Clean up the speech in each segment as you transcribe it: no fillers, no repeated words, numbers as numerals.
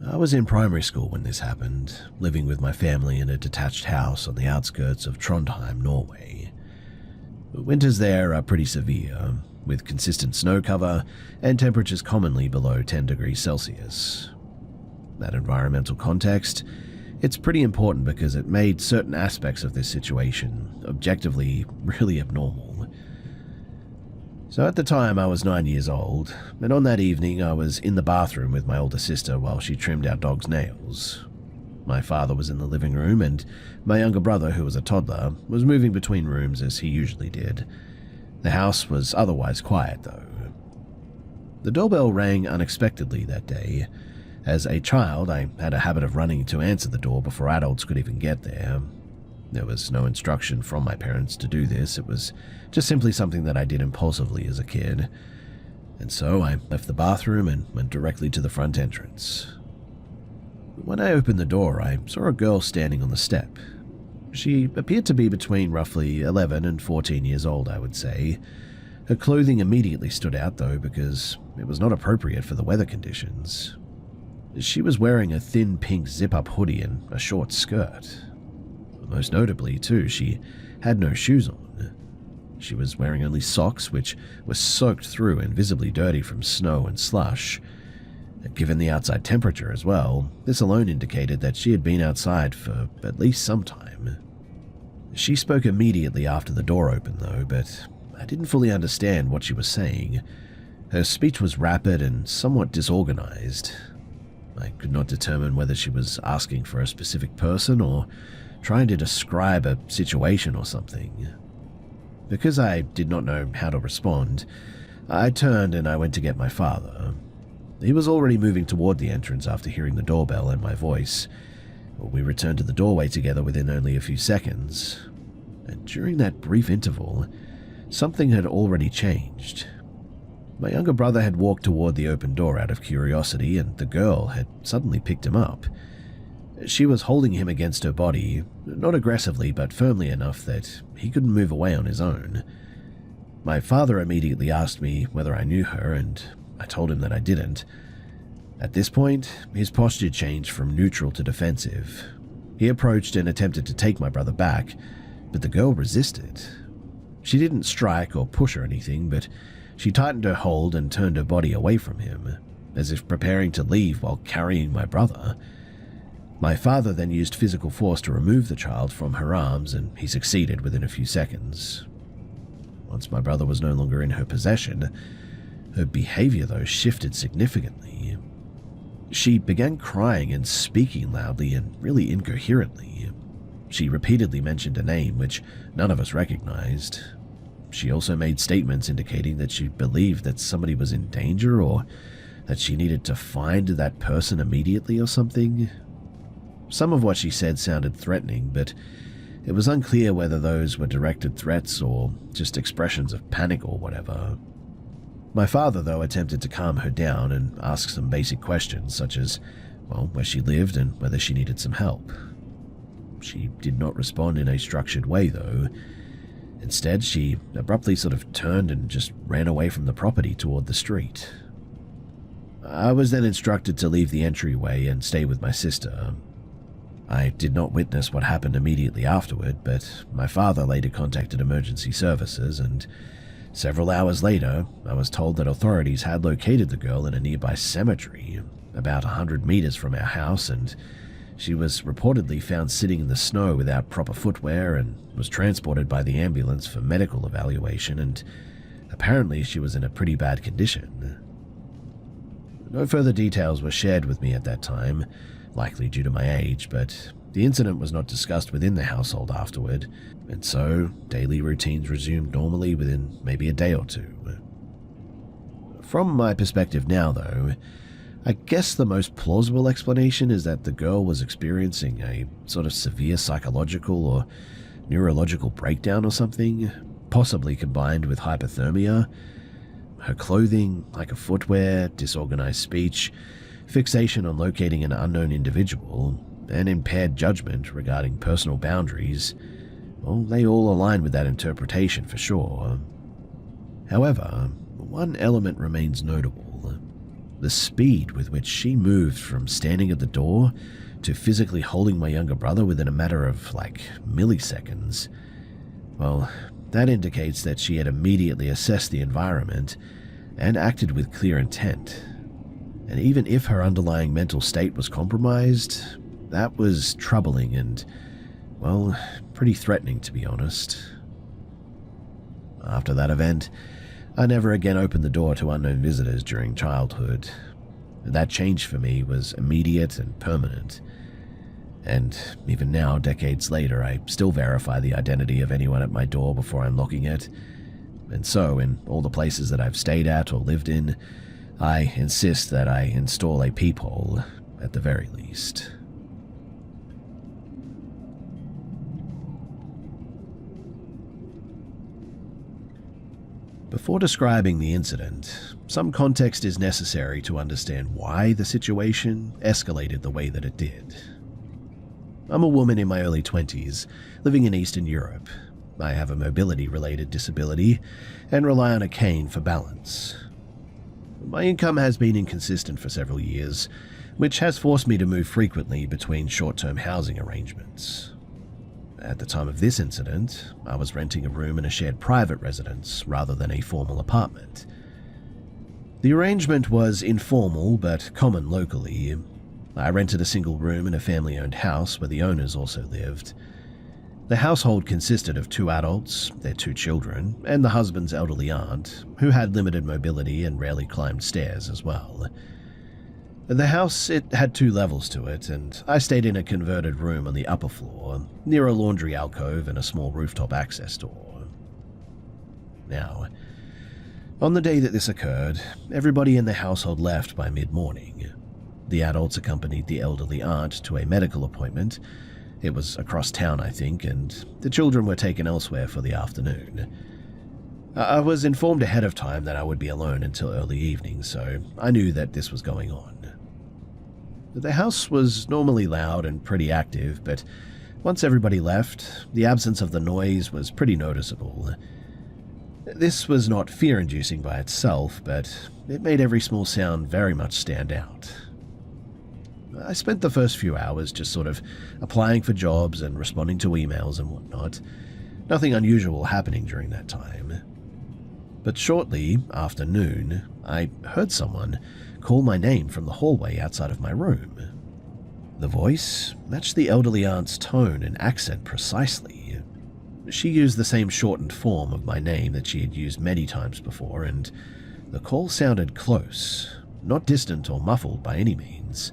I was in primary school when this happened, living with my family in a detached house on the outskirts of Trondheim, Norway. Winters there are pretty severe, with consistent snow cover and temperatures commonly below 10 degrees Celsius. That environmental context, it's pretty important because it made certain aspects of this situation objectively really abnormal. So at the time I was 9 years old, and on that evening I was in the bathroom with my older sister while she trimmed our dog's nails. My father was in the living room, and my younger brother, who was a toddler, was moving between rooms as he usually did. The house was otherwise quiet, though. The doorbell rang unexpectedly that day. As a child, I had a habit of running to answer the door before adults could even get there. There was no instruction from my parents to do this. It was just simply something that I did impulsively as a kid. And so I left the bathroom and went directly to the front entrance. When I opened the door, I saw a girl standing on the step. She appeared to be between roughly 11 and 14 years old, I would say. Her clothing immediately stood out, though, because it was not appropriate for the weather conditions. She was wearing a thin pink zip-up hoodie and a short skirt. Most notably, too, she had no shoes on. She was wearing only socks, which were soaked through and visibly dirty from snow and slush. Given the outside temperature as well, this alone indicated that she had been outside for at least some time. She spoke immediately after the door opened, though, but I didn't fully understand what she was saying. Her speech was rapid and somewhat disorganized. I could not determine whether she was asking for a specific person or trying to describe a situation or something. Because I did not know how to respond, I turned and I went to get my father. He was already moving toward the entrance after hearing the doorbell and my voice. We returned to the doorway together within only a few seconds. And during that brief interval, something had already changed. My younger brother had walked toward the open door out of curiosity, and the girl had suddenly picked him up. She was holding him against her body, not aggressively but firmly enough that he couldn't move away on his own. My father immediately asked me whether I knew her, and I told him that I didn't. At this point, his posture changed from neutral to defensive. He approached and attempted to take my brother back, but the girl resisted. She didn't strike or push or anything, but she tightened her hold and turned her body away from him, as if preparing to leave while carrying my brother. My father then used physical force to remove the child from her arms, and he succeeded within a few seconds. Once my brother was no longer in her possession, her behavior, though, shifted significantly. She began crying and speaking loudly and really incoherently. She repeatedly mentioned a name which none of us recognized. She also made statements indicating that she believed that somebody was in danger or that she needed to find that person immediately or something. Some of what she said sounded threatening, but it was unclear whether those were directed threats or just expressions of panic or whatever. My father, though, attempted to calm her down and ask some basic questions, such as, well, where she lived and whether she needed some help. She did not respond in a structured way, though. Instead, she abruptly sort of turned and just ran away from the property toward the street. I was then instructed to leave the entryway and stay with my sister. I did not witness what happened immediately afterward, but my father later contacted emergency services, and several hours later, I was told that authorities had located the girl in a nearby cemetery, about 100 meters from our house, and she was reportedly found sitting in the snow without proper footwear and was transported by the ambulance for medical evaluation, and apparently she was in a pretty bad condition. No further details were shared with me at that time, likely due to my age, but the incident was not discussed within the household afterward, and so daily routines resumed normally within maybe a day or two. From my perspective now, though, I guess the most plausible explanation is that the girl was experiencing a sort of severe psychological or neurological breakdown or something, possibly combined with hypothermia. Her clothing, lack of footwear, disorganized speech, fixation on locating an unknown individual, and impaired judgment regarding personal boundaries, well, they all align with that interpretation for sure. However, one element remains notable. The speed with which she moved from standing at the door to physically holding my younger brother within a matter of, milliseconds, well, that indicates that she had immediately assessed the environment and acted with clear intent. And even if her underlying mental state was compromised, that was troubling and, well, pretty threatening, to be honest. After that event, I never again opened the door to unknown visitors during childhood. That change for me was immediate and permanent. And even now, decades later, I still verify the identity of anyone at my door before unlocking it. And so, in all the places that I've stayed at or lived in, I insist that I install a peephole, at the very least. Before describing the incident, some context is necessary to understand why the situation escalated the way that it did. I'm a woman in my early 20s, living in Eastern Europe. I have a mobility-related disability and rely on a cane for balance. My income has been inconsistent for several years, which has forced me to move frequently between short-term housing arrangements. At the time of this incident, I was renting a room in a shared private residence rather than a formal apartment. The arrangement was informal but common locally. I rented a single room in a family-owned house where the owners also lived. The household consisted of 2 adults, their 2 children, and the husband's elderly aunt, who had limited mobility and rarely climbed stairs as well. The house, it had 2 levels to it, and I stayed in a converted room on the upper floor, near a laundry alcove and a small rooftop access door. Now, on the day that this occurred, everybody in the household left by mid-morning. The adults accompanied the elderly aunt to a medical appointment. It was across town, I think, and the children were taken elsewhere for the afternoon. I was informed ahead of time that I would be alone until early evening, so I knew that this was going on. The house was normally loud and pretty active, but once everybody left, the absence of the noise was pretty noticeable. This was not fear-inducing by itself, but it made every small sound very much stand out. I spent the first few hours just sort of applying for jobs and responding to emails and whatnot. Nothing unusual happening during that time. But shortly after noon, I heard someone call my name from the hallway outside of my room. The voice matched the elderly aunt's tone and accent precisely. She used the same shortened form of my name that she had used many times before, and the call sounded close, not distant or muffled by any means.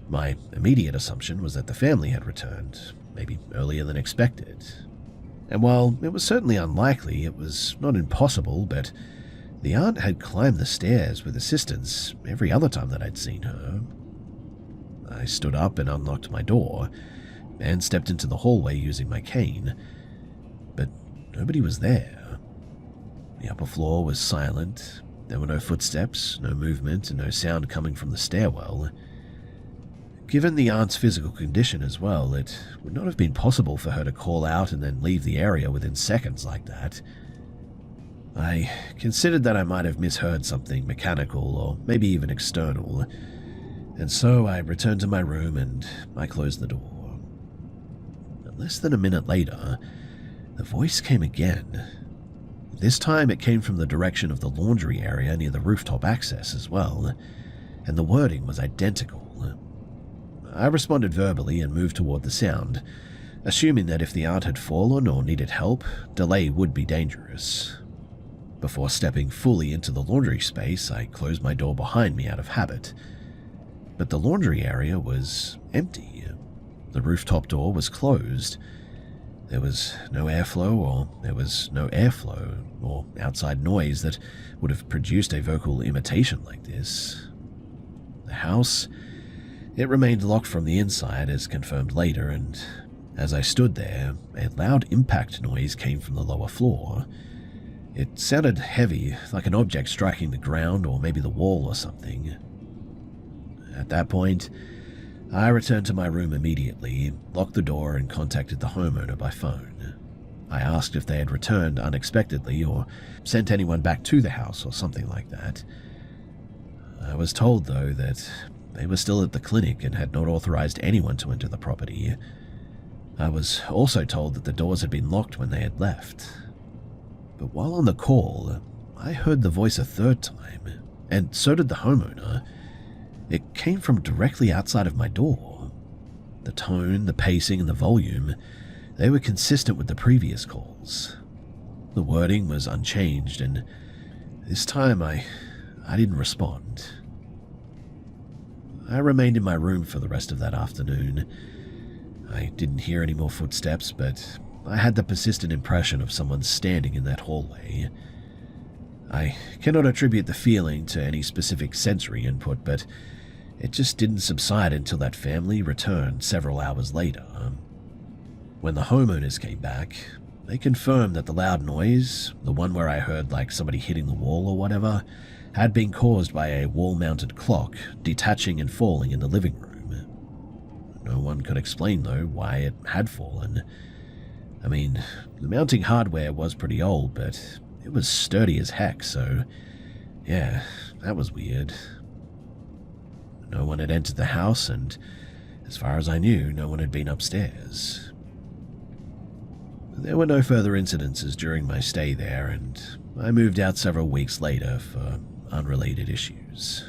My immediate assumption was that the family had returned, maybe earlier than expected. And while it was certainly unlikely, it was not impossible, but the aunt had climbed the stairs with assistance every other time that I'd seen her. I stood up and unlocked my door, and stepped into the hallway using my cane, but nobody was there. The upper floor was silent. There were no footsteps, no movement, and no sound coming from the stairwell. Given the aunt's physical condition as well, it would not have been possible for her to call out and then leave the area within seconds like that. I considered that I might have misheard something mechanical or maybe even external, and so I returned to my room and I closed the door. Less than a minute later, the voice came again. This time it came from the direction of the laundry area near the rooftop access as well, and the wording was identical. I responded verbally and moved toward the sound, assuming that if the aunt had fallen or needed help, delay would be dangerous. Before stepping fully into the laundry space, I closed my door behind me out of habit. But the laundry area was empty. The rooftop door was closed. There was no airflow or outside noise that would have produced a vocal imitation like this. The house, it remained locked from the inside, as confirmed later, and as I stood there, a loud impact noise came from the lower floor. It sounded heavy, like an object striking the ground or maybe the wall or something. At that point, I returned to my room immediately, locked the door, and contacted the homeowner by phone. I asked if they had returned unexpectedly or sent anyone back to the house or something like that. I was told, though, that they were still at the clinic and had not authorized anyone to enter the property. I was also told that the doors had been locked when they had left. But while on the call, I heard the voice a third time, and so did the homeowner. It came from directly outside of my door. The tone, the pacing, and the volume, they were consistent with the previous calls. The wording was unchanged, and this time I didn't respond. I remained in my room for the rest of that afternoon. I didn't hear any more footsteps, but I had the persistent impression of someone standing in that hallway. I cannot attribute the feeling to any specific sensory input, but it just didn't subside until that family returned several hours later. When the homeowners came back, they confirmed that the loud noise, the one where I heard like somebody hitting the wall or whatever, had been caused by a wall-mounted clock detaching and falling in the living room. No one could explain, though, why it had fallen. I mean, the mounting hardware was pretty old, but it was sturdy as heck, so yeah, that was weird. No one had entered the house, and as far as I knew, no one had been upstairs. There were no further incidences during my stay there, and I moved out several weeks later for unrelated issues.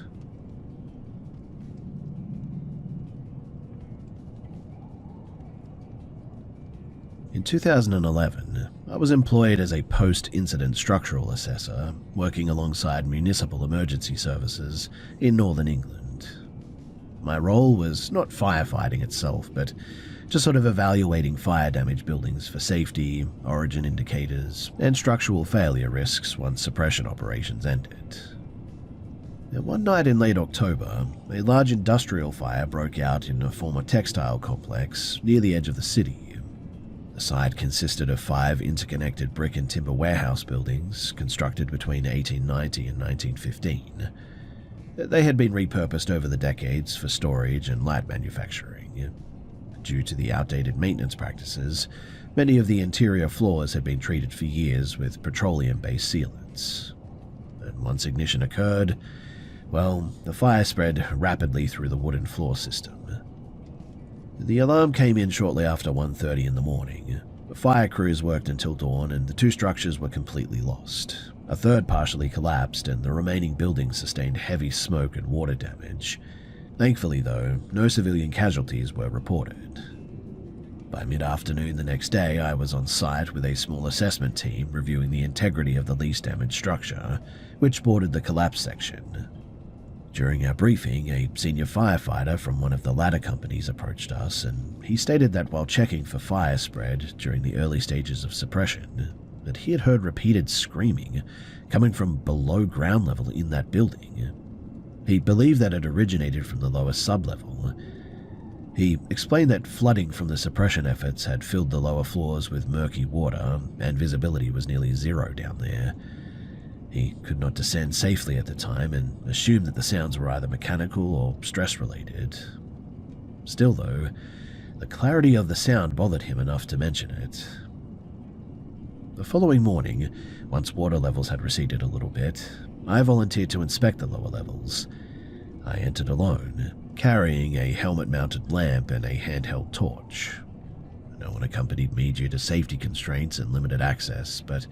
In 2011, I was employed as a post-incident structural assessor, working alongside municipal emergency services in northern England. My role was not firefighting itself, but just sort of evaluating fire-damaged buildings for safety, origin indicators, and structural failure risks once suppression operations ended. Now, one night in late October, a large industrial fire broke out in a former textile complex near the edge of the city. The site consisted of 5 interconnected brick and timber warehouse buildings constructed between 1890 and 1915. They had been repurposed over the decades for storage and light manufacturing. Due to the outdated maintenance practices, many of the interior floors had been treated for years with petroleum-based sealants. And once ignition occurred, well, the fire spread rapidly through the wooden floor system. The alarm came in shortly after 1:30 in the morning. The fire crews worked until dawn, and the 2 structures were completely lost. A third partially collapsed, and the remaining buildings sustained heavy smoke and water damage. Thankfully, though, no civilian casualties were reported. By mid-afternoon the next day, I was on site with a small assessment team reviewing the integrity of the least damaged structure, which bordered the collapse section. During our briefing, a senior firefighter from one of the ladder companies approached us, and he stated that while checking for fire spread during the early stages of suppression, that he had heard repeated screaming coming from below ground level in that building. He believed that it originated from the lower sublevel. He explained that flooding from the suppression efforts had filled the lower floors with murky water, and visibility was nearly zero down there. He could not descend safely at the time and assumed that the sounds were either mechanical or stress-related. Still, though, the clarity of the sound bothered him enough to mention it. The following morning, once water levels had receded a little bit, I volunteered to inspect the lower levels. I entered alone, carrying a helmet-mounted lamp and a handheld torch. No one accompanied me due to safety constraints and limited access, but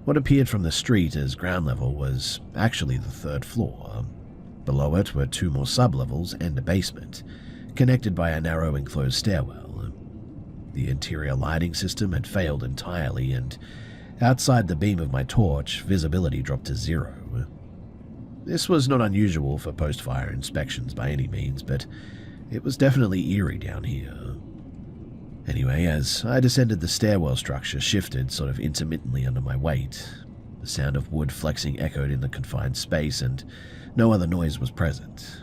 what appeared from the street as ground level was actually the 3rd floor. Below it were 2 more sublevels and a basement, connected by a narrow enclosed stairwell. The interior lighting system had failed entirely, and outside the beam of my torch, visibility dropped to 0. This was not unusual for post-fire inspections by any means, but it was definitely eerie down here. Anyway, as I descended, the stairwell structure shifted sort of intermittently under my weight. The sound of wood flexing echoed in the confined space, and no other noise was present.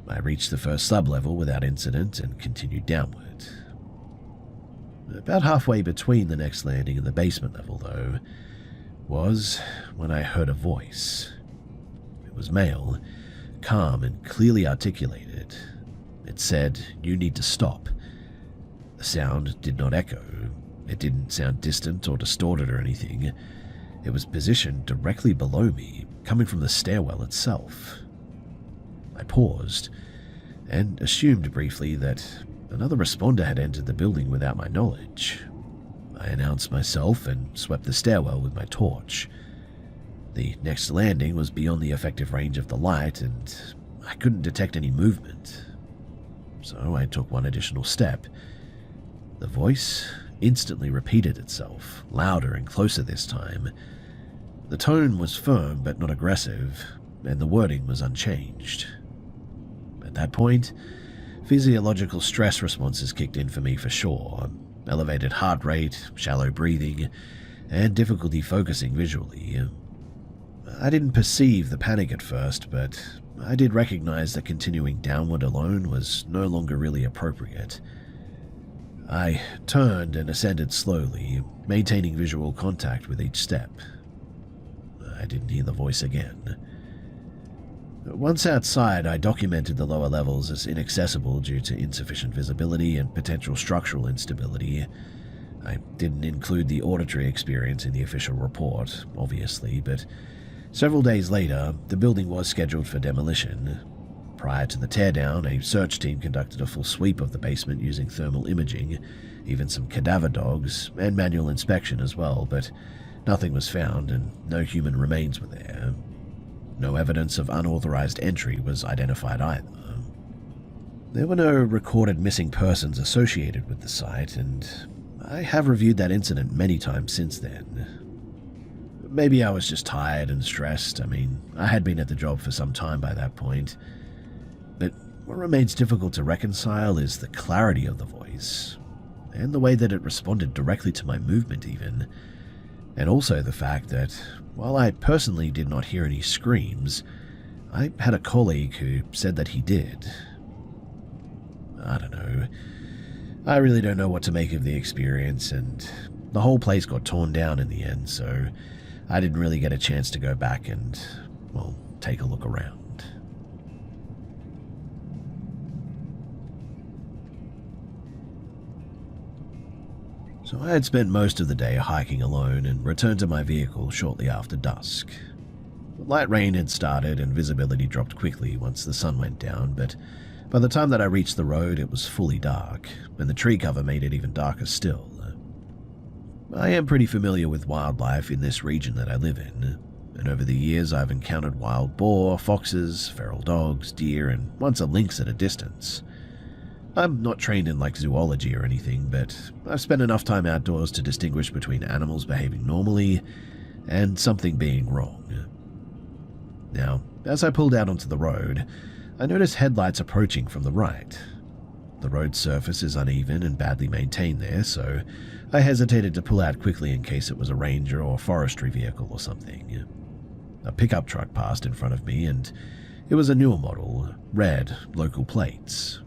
I reached the first sublevel without incident and continued downward. About halfway between the next landing and the basement level, though, was when I heard a voice. It was male, calm and clearly articulated. It said, "You need to stop." The sound did not echo. It didn't sound distant or distorted or anything. It was positioned directly below me, coming from the stairwell itself. I paused and assumed briefly that another responder had entered the building without my knowledge. I announced myself and swept the stairwell with my torch. The next landing was beyond the effective range of the light, and I couldn't detect any movement. So I took one additional step. The voice instantly repeated itself, louder and closer this time. The tone was firm but not aggressive, and the wording was unchanged. At that point, physiological stress responses kicked in for me for sure. Elevated heart rate, shallow breathing, and difficulty focusing visually. I didn't perceive the panic at first, but I did recognize that continuing downward alone was no longer really appropriate. I turned and ascended slowly, maintaining visual contact with each step. I didn't hear the voice again. Once outside, I documented the lower levels as inaccessible due to insufficient visibility and potential structural instability. I didn't include the auditory experience in the official report, obviously, but several days later, the building was scheduled for demolition. Prior to the teardown, a search team conducted a full sweep of the basement using thermal imaging, even some cadaver dogs, and manual inspection as well, but nothing was found and no human remains were there. No evidence of unauthorized entry was identified either. There were no recorded missing persons associated with the site, and I have reviewed that incident many times since then. Maybe I was just tired and stressed. I mean, I had been at the job for some time by that point. But what remains difficult to reconcile is the clarity of the voice, and the way that it responded directly to my movement even, and also the fact that, while I personally did not hear any screams, I had a colleague who said that he did. I don't know. I really don't know what to make of the experience, and the whole place got torn down in the end, so I didn't really get a chance to go back and, well, take a look around. So I had spent most of the day hiking alone and returned to my vehicle shortly after dusk. The light rain had started and visibility dropped quickly once the sun went down, but by the time that I reached the road it was fully dark, and the tree cover made it even darker still. I am pretty familiar with wildlife in this region that I live in, and over the years I've encountered wild boar, foxes, feral dogs, deer, and once a lynx at a distance. I'm not trained in zoology or anything, but I've spent enough time outdoors to distinguish between animals behaving normally and something being wrong. Now, as I pulled out onto the road, I noticed headlights approaching from the right. The road surface is uneven and badly maintained there, so I hesitated to pull out quickly in case it was a ranger or forestry vehicle or something. A pickup truck passed in front of me, and it was a newer model, red, local plates.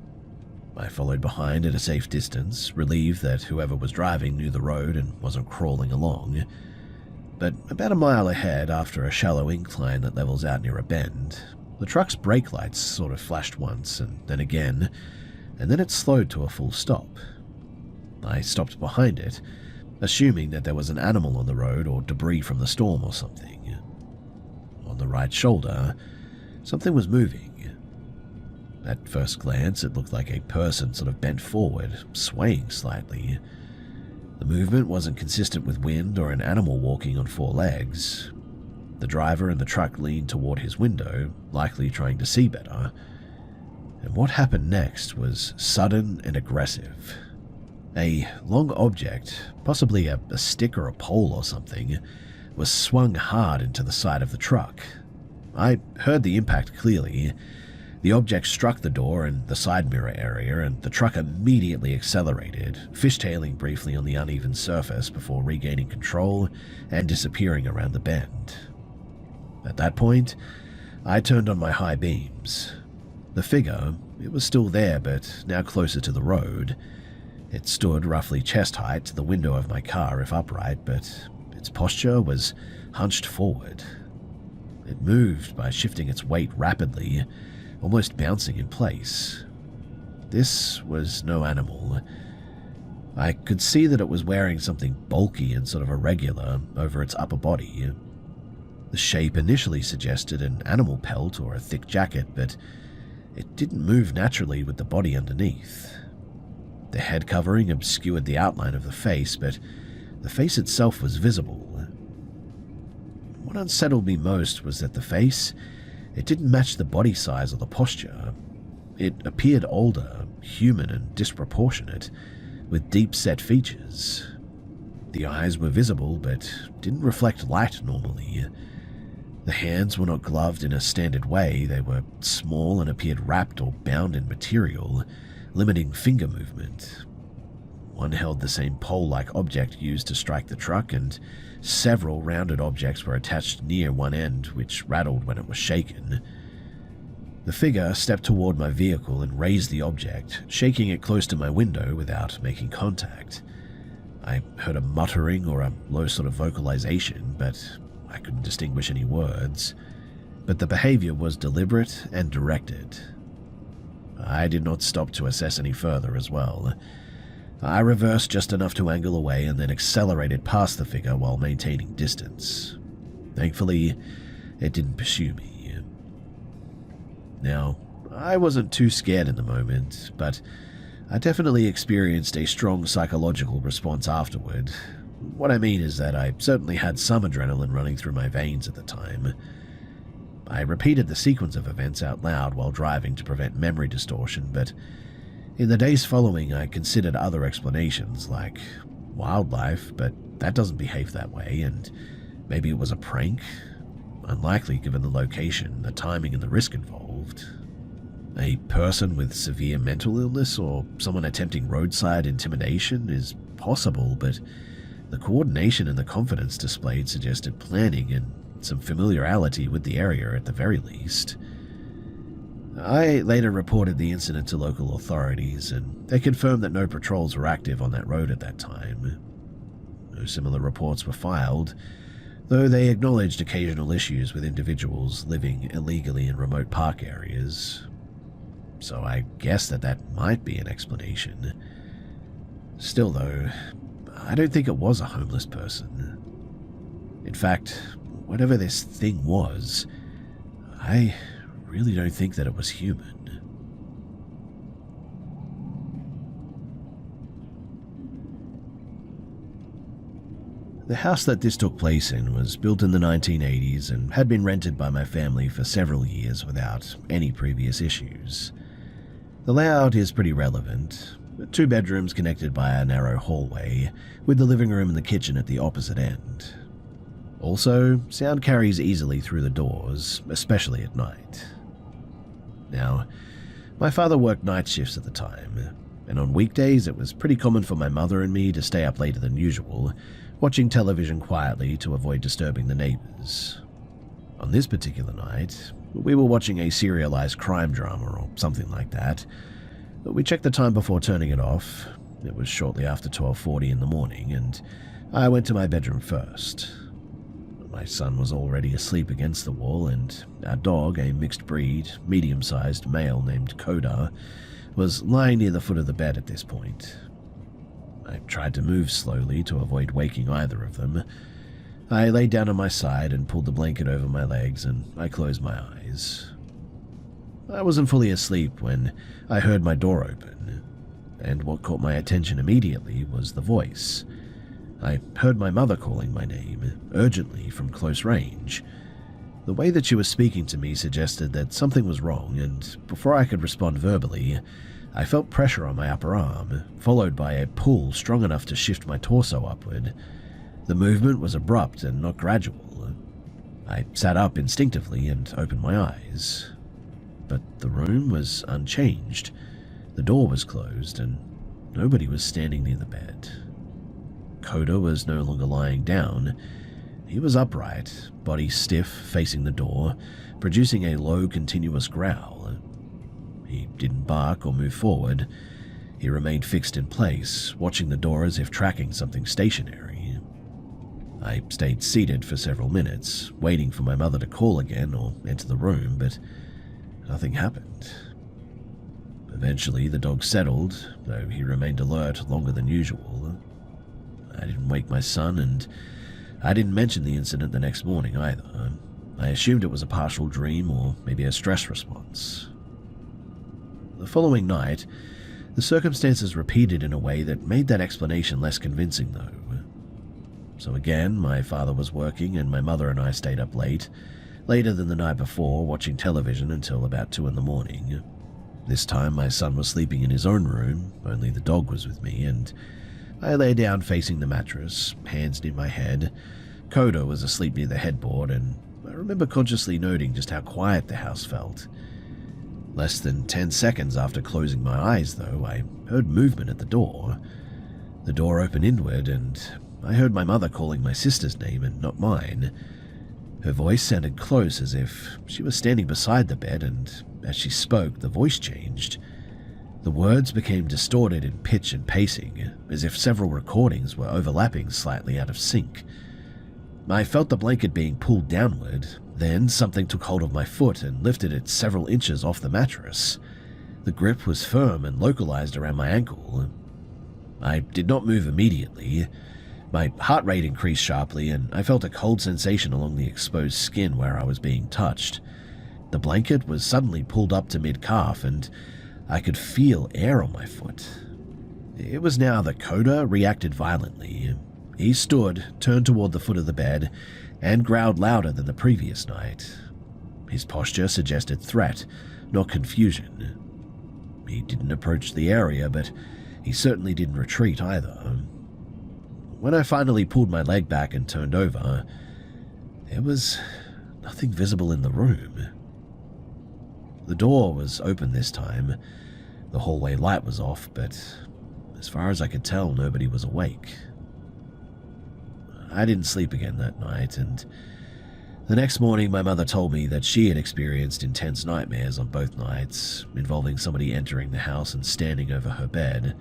I followed behind at a safe distance, relieved that whoever was driving knew the road and wasn't crawling along. But about a mile ahead, after a shallow incline that levels out near a bend, the truck's brake lights sort of flashed once and then again, and then it slowed to a full stop. I stopped behind it, assuming that there was an animal on the road or debris from the storm or something. On the right shoulder, something was moving. At first glance, it looked like a person sort of bent forward, swaying slightly. The movement wasn't consistent with wind or an animal walking on four legs. The driver in the truck leaned toward his window, likely trying to see better. And what happened next was sudden and aggressive. A long object, possibly a stick or a pole or something, was swung hard into the side of the truck. I heard the impact clearly. The object struck the door and the side mirror area, and the truck immediately accelerated, fishtailing briefly on the uneven surface before regaining control and disappearing around the bend. At that point, I turned on my high beams. The figure, it was still there, but now closer to the road. It stood roughly chest height to the window of my car if upright, but its posture was hunched forward. It moved by shifting its weight rapidly, almost bouncing in place. This was no animal. I could see that it was wearing something bulky and sort of irregular over its upper body. The shape initially suggested an animal pelt or a thick jacket, but it didn't move naturally with the body underneath. The head covering obscured the outline of the face, but the face itself was visible. What unsettled me most was that the face, it didn't match the body size or the posture. It appeared older, human and disproportionate, with deep-set features. The eyes were visible, but didn't reflect light normally. The hands were not gloved in a standard way. They were small and appeared wrapped or bound in material, limiting finger movement. One held the same pole-like object used to strike the truck, and several rounded objects were attached near one end, which rattled when it was shaken. The figure stepped toward my vehicle and raised the object, shaking it close to my window without making contact. I heard a muttering or a low sort of vocalization, but I couldn't distinguish any words. But the behavior was deliberate and directed. I did not stop to assess any further as well. I reversed just enough to angle away and then accelerated past the figure while maintaining distance. Thankfully, it didn't pursue me. Now, I wasn't too scared in the moment, but I definitely experienced a strong psychological response afterward. What I mean is that I certainly had some adrenaline running through my veins at the time. I repeated the sequence of events out loud while driving to prevent memory distortion, but in the days following I considered other explanations, like wildlife, but that doesn't behave that way, and maybe it was a prank? Unlikely given the location, the timing, and the risk involved. A person with severe mental illness or someone attempting roadside intimidation is possible, but the coordination and the confidence displayed suggested planning and some familiarity with the area at the very least. I later reported the incident to local authorities, and they confirmed that no patrols were active on that road at that time. No similar reports were filed, though they acknowledged occasional issues with individuals living illegally in remote park areas. So I guess that might be an explanation. Still though, I don't think it was a homeless person. In fact, whatever this thing was, I really don't think that it was human. The house that this took place in was built in the 1980s and had been rented by my family for several years without any previous issues. The layout is pretty relevant. 2 bedrooms connected by a narrow hallway, with the living room and the kitchen at the opposite end. Also, sound carries easily through the doors, especially at night. Now, my father worked night shifts at the time, and on weekdays it was pretty common for my mother and me to stay up later than usual, watching television quietly to avoid disturbing the neighbors. On this particular night, we were watching a serialized crime drama or something like that. We checked the time before turning it off. It was shortly after 12:40 in the morning, and I went to my bedroom first. My son was already asleep against the wall, and our dog, a mixed breed, medium-sized male named Koda, was lying near the foot of the bed at this point. I tried to move slowly to avoid waking either of them. I lay down on my side and pulled the blanket over my legs, and I closed my eyes. I wasn't fully asleep when I heard my door open, and what caught my attention immediately was the voice. I heard my mother calling my name, urgently from close range. The way that she was speaking to me suggested that something was wrong, and before I could respond verbally, I felt pressure on my upper arm, followed by a pull strong enough to shift my torso upward. The movement was abrupt and not gradual. I sat up instinctively and opened my eyes. But the room was unchanged. The door was closed, and nobody was standing near the bed. Koda was no longer lying down. He was upright, body stiff, facing the door, producing a low, continuous growl. He didn't bark or move forward. He remained fixed in place, watching the door as if tracking something stationary. I stayed seated for several minutes, waiting for my mother to call again or enter the room, but nothing happened. Eventually, the dog settled, though he remained alert longer than usual. I didn't wake my son, and I didn't mention the incident the next morning either. I assumed it was a partial dream or maybe a stress response. The following night, the circumstances repeated in a way that made that explanation less convincing, though. So again, my father was working and my mother and I stayed up late, later than the night before, watching television until about 2 in the morning. This time my son was sleeping in his own room, only the dog was with me, and I lay down facing the mattress, hands near my head. Coda was asleep near the headboard, and I remember consciously noting just how quiet the house felt. Less than 10 seconds after closing my eyes, though, I heard movement at the door. The door opened inward, and I heard my mother calling my sister's name and not mine. Her voice sounded close, as if she was standing beside the bed, and as she spoke, the voice changed. The words became distorted in pitch and pacing, as if several recordings were overlapping slightly out of sync. I felt the blanket being pulled downward, then something took hold of my foot and lifted it several inches off the mattress. The grip was firm and localized around my ankle. I did not move immediately. My heart rate increased sharply, and I felt a cold sensation along the exposed skin where I was being touched. The blanket was suddenly pulled up to mid-calf, and I could feel air on my foot. It was now that Coda reacted violently. He stood, turned toward the foot of the bed, and growled louder than the previous night. His posture suggested threat, not confusion. He didn't approach the area, but he certainly didn't retreat either. When I finally pulled my leg back and turned over, there was nothing visible in the room. The door was open this time. The hallway light was off, but as far as I could tell, nobody was awake. I didn't sleep again that night, and the next morning my mother told me that she had experienced intense nightmares on both nights, involving somebody entering the house and standing over her bed.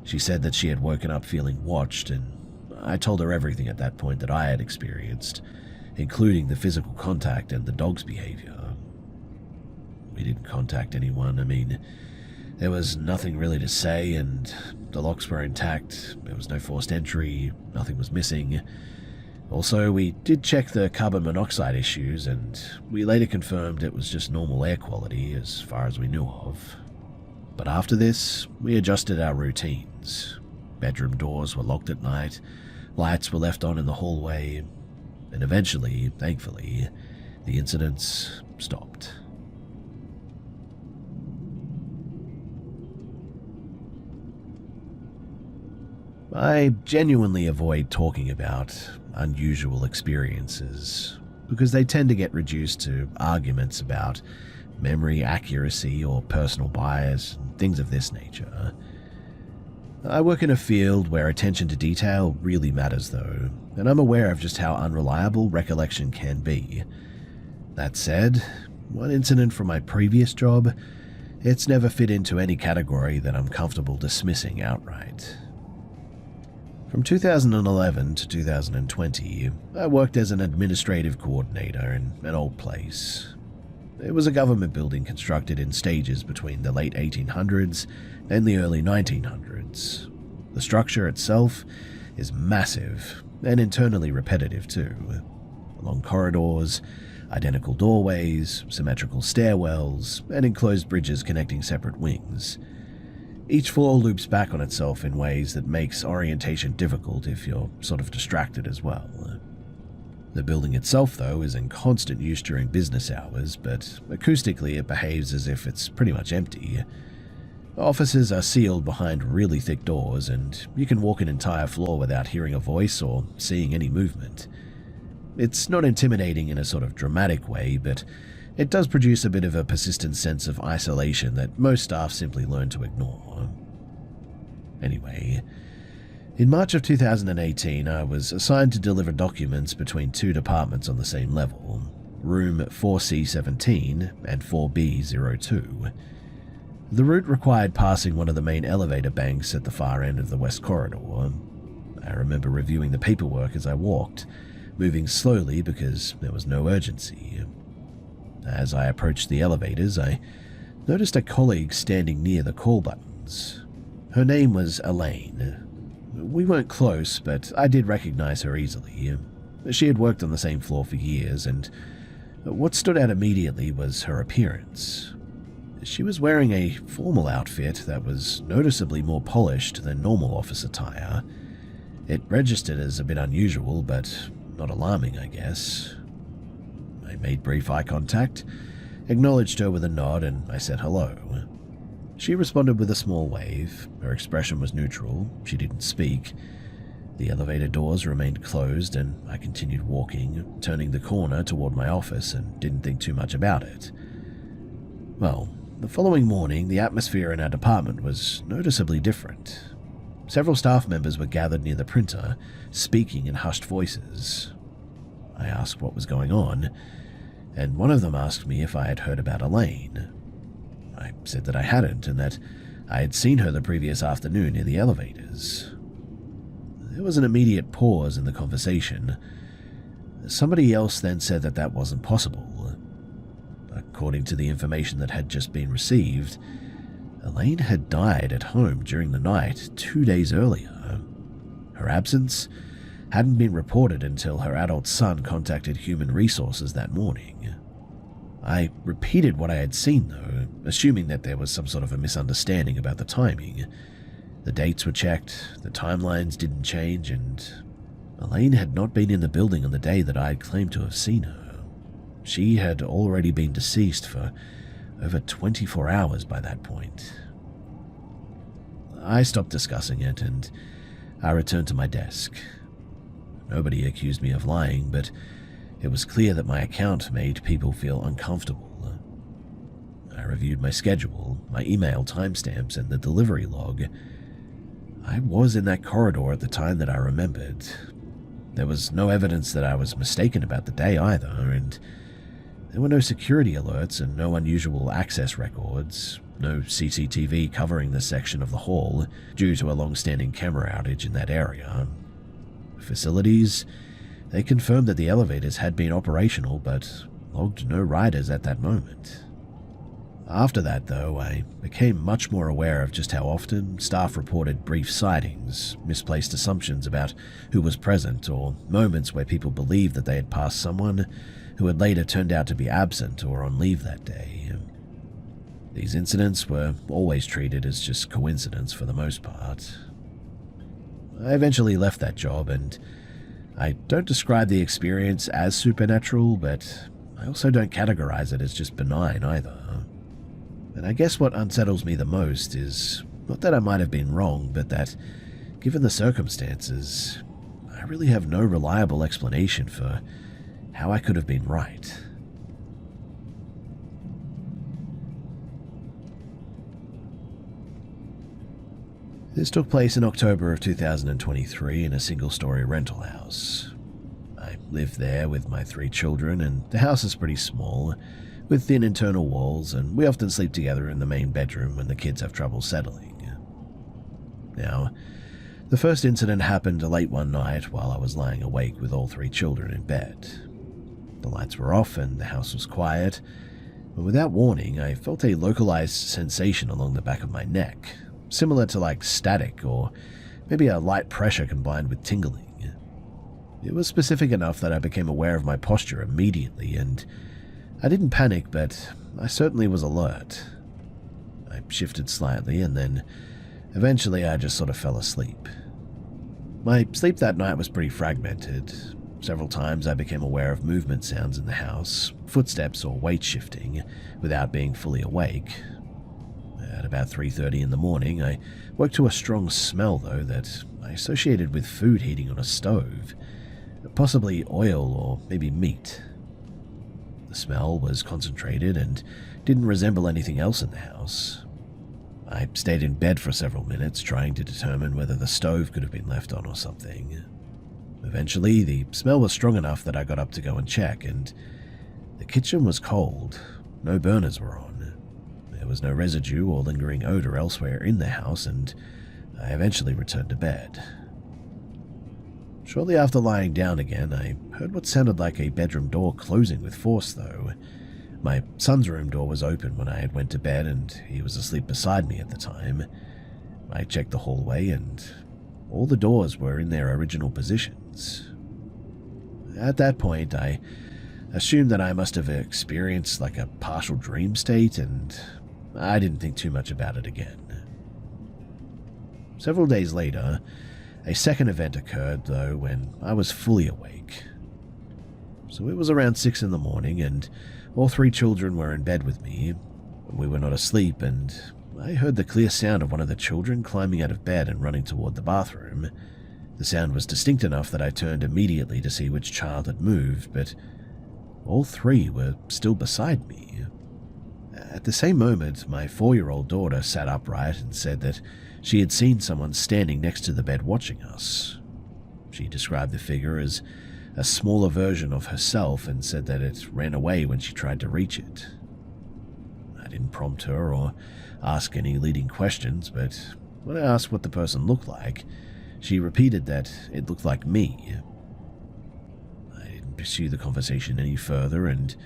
She said that she had woken up feeling watched, and I told her everything at that point that I had experienced, including the physical contact and the dog's behavior. We didn't contact anyone. I mean, there was nothing really to say, and the locks were intact. There was no forced entry, nothing was missing. Also, we did check the carbon monoxide issues, and we later confirmed it was just normal air quality as far as we knew of. But after this, we adjusted our routines. Bedroom doors were locked at night, lights were left on in the hallway, and eventually, thankfully, the incidents stopped. I genuinely avoid talking about unusual experiences because they tend to get reduced to arguments about memory accuracy or personal bias and things of this nature. I work in a field where attention to detail really matters though, and I'm aware of just how unreliable recollection can be. That said, one incident from my previous job, it's never fit into any category that I'm comfortable dismissing outright. From 2011 to 2020, I worked as an administrative coordinator in an old place. It was a government building constructed in stages between the late 1800s and the early 1900s. The structure itself is massive and internally repetitive too. Long corridors, identical doorways, symmetrical stairwells, and enclosed bridges connecting separate wings. Each floor loops back on itself in ways that makes orientation difficult if you're sort of distracted as well. The building itself, though, is in constant use during business hours, but acoustically it behaves as if it's pretty much empty. Offices are sealed behind really thick doors, and you can walk an entire floor without hearing a voice or seeing any movement. It's not intimidating in a sort of dramatic way, but it does produce a bit of a persistent sense of isolation that most staff simply learn to ignore. Anyway, in March of 2018, I was assigned to deliver documents between two departments on the same level, room 4C17 and 4B02. The route required passing one of the main elevator banks at the far end of the west corridor. I remember reviewing the paperwork as I walked, moving slowly because there was no urgency. As I approached the elevators, I noticed a colleague standing near the call buttons. Her name was Elaine. We weren't close, but I did recognize her easily. She had worked on the same floor for years, and what stood out immediately was her appearance. She was wearing a formal outfit that was noticeably more polished than normal office attire. It registered as a bit unusual, but not alarming, I guess. I made brief eye contact, acknowledged her with a nod, and I said hello. She responded with a small wave. Her expression was neutral. She didn't speak. The elevator doors remained closed, and I continued walking, turning the corner toward my office, and didn't think too much about it. Well, the following morning, the atmosphere in our department was noticeably different. Several staff members were gathered near the printer, speaking in hushed voices. I asked what was going on, and one of them asked me if I had heard about Elaine. I said that I hadn't, and that I had seen her the previous afternoon near the elevators. There was an immediate pause in the conversation. Somebody else then said that that wasn't possible. According to the information that had just been received, Elaine had died at home during the night 2 days earlier. Her absence hadn't been reported until her adult son contacted Human Resources that morning. I repeated what I had seen, though, assuming that there was some sort of a misunderstanding about the timing. The dates were checked, the timelines didn't change, and Elaine had not been in the building on the day that I had claimed to have seen her. She had already been deceased for over 24 hours by that point. I stopped discussing it, and I returned to my desk. Nobody accused me of lying, but it was clear that my account made people feel uncomfortable. I reviewed my schedule, my email timestamps, and the delivery log. I was in that corridor at the time that I remembered. There was no evidence that I was mistaken about the day either, and there were no security alerts and no unusual access records, no CCTV covering this section of the hall due to a long-standing camera outage in that area. Facilities, they confirmed that the elevators had been operational but logged no riders at that moment. After that, though, I became much more aware of just how often staff reported brief sightings, misplaced assumptions about who was present, or moments where people believed that they had passed someone who had later turned out to be absent or on leave that day. These incidents were always treated as just coincidence for the most part. I eventually left that job, and I don't describe the experience as supernatural, but I also don't categorize it as just benign either. And I guess what unsettles me the most is not that I might have been wrong, but that, given the circumstances, I really have no reliable explanation for how I could have been right. This took place in October of 2023 in a single-story rental house. I live there with my 3 children, and the house is pretty small, with thin internal walls, and we often sleep together in the main bedroom when the kids have trouble settling. Now, the first incident happened late one night while I was lying awake with all 3 children in bed. The lights were off and the house was quiet, but without warning, I felt a localized sensation along the back of my neck, similar to like static or maybe a light pressure combined with tingling. It was specific enough that I became aware of my posture immediately, and I didn't panic, but I certainly was alert. I shifted slightly, and then eventually I just sort of fell asleep. My sleep that night was pretty fragmented. Several times I became aware of movement sounds in the house, footsteps or weight shifting, without being fully awake. At about 3:30 in the morning, I woke to a strong smell, though, that I associated with food heating on a stove, possibly oil or maybe meat. The smell was concentrated and didn't resemble anything else in the house. I stayed in bed for several minutes, trying to determine whether the stove could have been left on or something. Eventually, the smell was strong enough that I got up to go and check, and the kitchen was cold. No burners were on. There was no residue or lingering odor elsewhere in the house, and I eventually returned to bed. Shortly after lying down again, I heard what sounded like a bedroom door closing with force, though. My son's room door was open when I had went to bed, and he was asleep beside me at the time. I checked the hallway, and all the doors were in their original positions. At that point, I assumed that I must have experienced like a partial dream state, and I didn't think too much about it again. Several days later, a second event occurred, though, when I was fully awake. So it was around 6 in the morning, and all 3 children were in bed with me. We were not asleep, and I heard the clear sound of one of the children climbing out of bed and running toward the bathroom. The sound was distinct enough that I turned immediately to see which child had moved, but all 3 were still beside me. At the same moment, my 4-year-old daughter sat upright and said that she had seen someone standing next to the bed watching us. She described the figure as a smaller version of herself and said that it ran away when she tried to reach it. I didn't prompt her or ask any leading questions, but when I asked what the person looked like, she repeated that it looked like me. I didn't pursue the conversation any further, and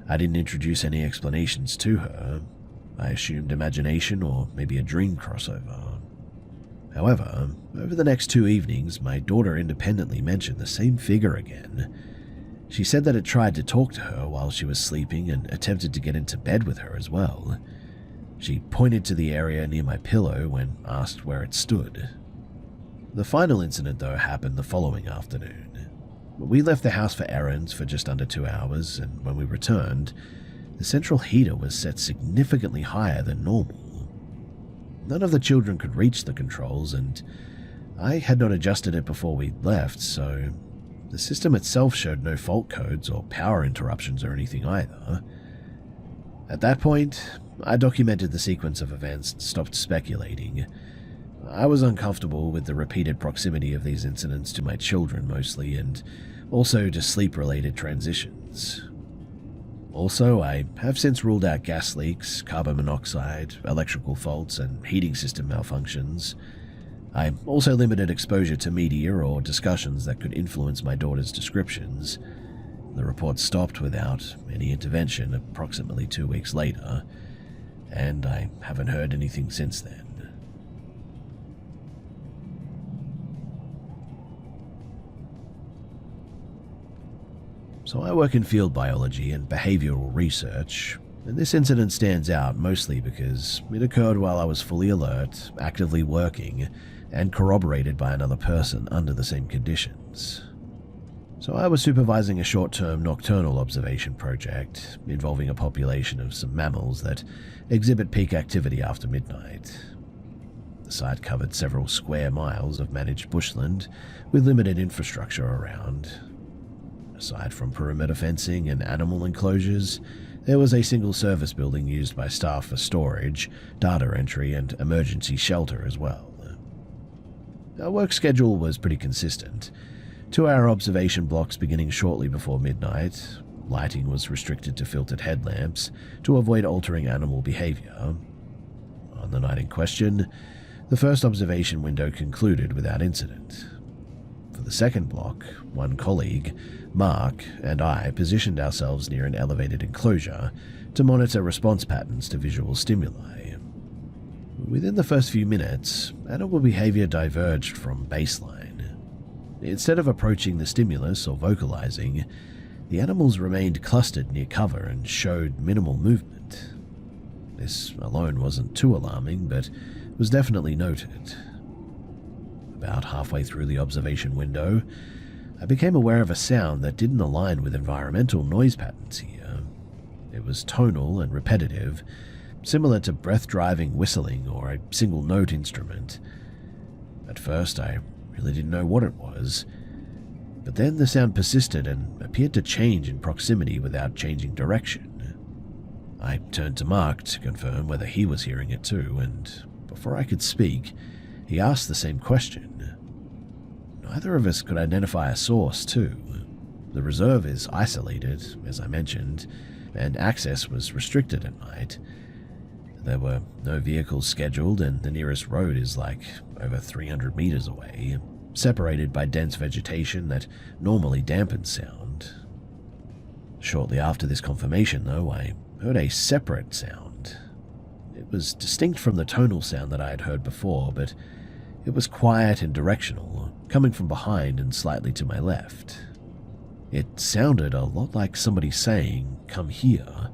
I didn't introduce any explanations to her. I assumed imagination or maybe a dream crossover. However, over the next 2 evenings, my daughter independently mentioned the same figure again. She said that it tried to talk to her while she was sleeping and attempted to get into bed with her as well. She pointed to the area near my pillow when asked where it stood. The final incident, though, happened the following afternoon. We left the house for errands for just under 2 hours, and when we returned, the central heater was set significantly higher than normal. None of the children could reach the controls, and I had not adjusted it before we left, so the system itself showed no fault codes or power interruptions or anything either. At that point, I documented the sequence of events and stopped speculating. I was uncomfortable with the repeated proximity of these incidents to my children mostly, and also to sleep-related transitions. Also, I have since ruled out gas leaks, carbon monoxide, electrical faults, and heating system malfunctions. I also limited exposure to media or discussions that could influence my daughter's descriptions. The report stopped without any intervention approximately 2 weeks later, and I haven't heard anything since then. So I work in field biology and behavioral research, and this incident stands out mostly because it occurred while I was fully alert, actively working, and corroborated by another person under the same conditions. So I was supervising a short-term nocturnal observation project involving a population of some mammals that exhibit peak activity after midnight. The site covered several square miles of managed bushland with limited infrastructure around. Aside from perimeter fencing and animal enclosures, there was a single service building used by staff for storage, data entry, and emergency shelter as well. Our work schedule was pretty consistent. 2-hour observation blocks beginning shortly before midnight. Lighting was restricted to filtered headlamps to avoid altering animal behavior. On the night in question, the first observation window concluded without incident. For the second block, one colleague, Mark, and I positioned ourselves near an elevated enclosure to monitor response patterns to visual stimuli. Within the first few minutes, animal behavior diverged from baseline. Instead of approaching the stimulus or vocalizing, the animals remained clustered near cover and showed minimal movement. This alone wasn't too alarming, but was definitely noted. About halfway through the observation window, I became aware of a sound that didn't align with environmental noise patterns here. It was tonal and repetitive, similar to breath-driving whistling or a single-note instrument. At first, I really didn't know what it was, but then the sound persisted and appeared to change in proximity without changing direction. I turned to Mark to confirm whether he was hearing it too, and before I could speak, he asked the same question. Neither of us could identify a source, too. The reserve is isolated, as I mentioned, and access was restricted at night. There were no vehicles scheduled, and the nearest road is like over 300 meters away, separated by dense vegetation that normally dampens sound. Shortly after this confirmation, though, I heard a separate sound. It was distinct from the tonal sound that I had heard before, but it was quiet and directional, coming from behind and slightly to my left. It sounded a lot like somebody saying, "Come here."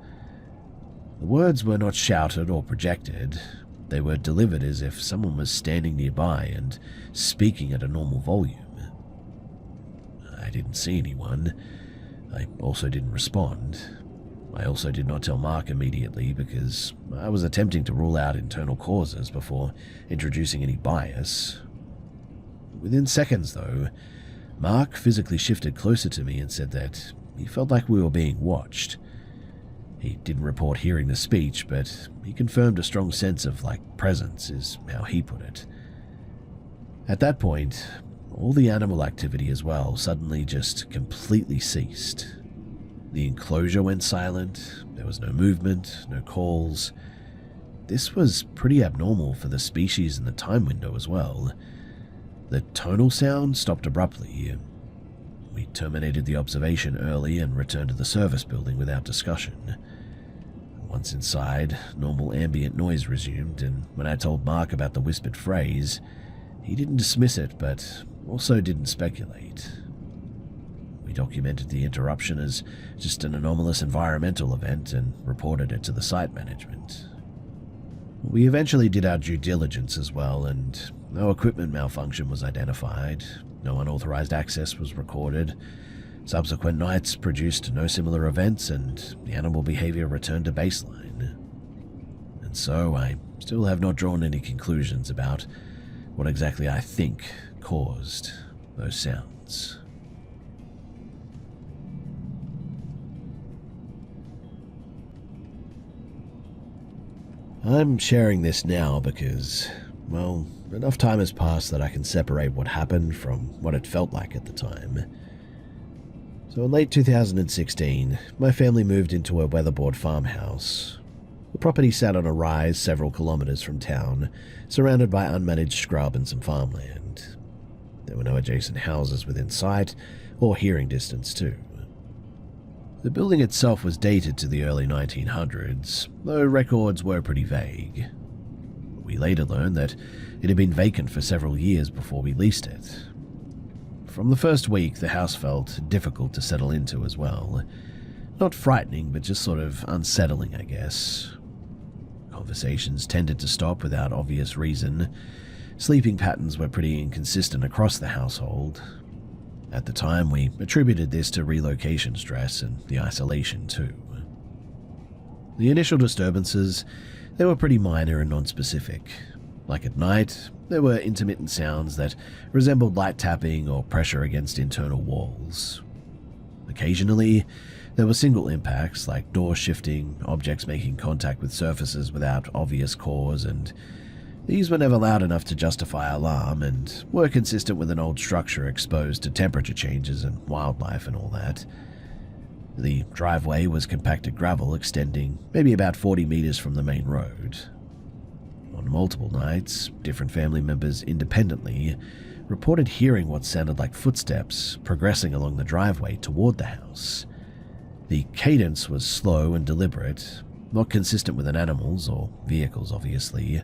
The words were not shouted or projected. They were delivered as if someone was standing nearby and speaking at a normal volume. I didn't see anyone. I also didn't respond. I also did not tell Mark immediately because I was attempting to rule out internal causes before introducing any bias. Within seconds, though, Mark physically shifted closer to me and said that he felt like we were being watched. He didn't report hearing the speech, but he confirmed a strong sense of, presence, is how he put it. At that point, all the animal activity as well suddenly just completely ceased. The enclosure went silent, there was no movement, no calls. This was pretty abnormal for the species and the time window as well. The tonal sound stopped abruptly. We terminated the observation early and returned to the service building without discussion. Once inside, normal ambient noise resumed, and when I told Mark about the whispered phrase, he didn't dismiss it, but also didn't speculate. We documented the interruption as just an anomalous environmental event and reported it to the site management. We eventually did our due diligence as well, and no equipment malfunction was identified, no unauthorized access was recorded. Subsequent nights produced no similar events, and the animal behavior returned to baseline. And so I still have not drawn any conclusions about what exactly I think caused those sounds. I'm sharing this now because, well, enough time has passed that I can separate what happened from what it felt like at the time. So in late 2016, my family moved into a weatherboard farmhouse. The property sat on a rise several kilometers from town, surrounded by unmanaged scrub and some farmland. There were no adjacent houses within sight or hearing distance too. The building itself was dated to the early 1900s, though records were pretty vague. We later learned that it had been vacant for several years before we leased it. From the first week, the house felt difficult to settle into as well. Not frightening, but just sort of unsettling, I guess. Conversations tended to stop without obvious reason. Sleeping patterns were pretty inconsistent across the household. At the time, we attributed this to relocation stress and the isolation too. The initial disturbances, they were pretty minor and non-specific. Like at night, there were intermittent sounds that resembled light tapping or pressure against internal walls. Occasionally, there were single impacts like doors shifting, objects making contact with surfaces without obvious cause, and these were never loud enough to justify alarm and were consistent with an old structure exposed to temperature changes and wildlife and all that. The driveway was compacted gravel extending maybe about 40 meters from the main road. On multiple nights, different family members independently reported hearing what sounded like footsteps progressing along the driveway toward the house. The cadence was slow and deliberate, not consistent with an animal's or vehicle's obviously,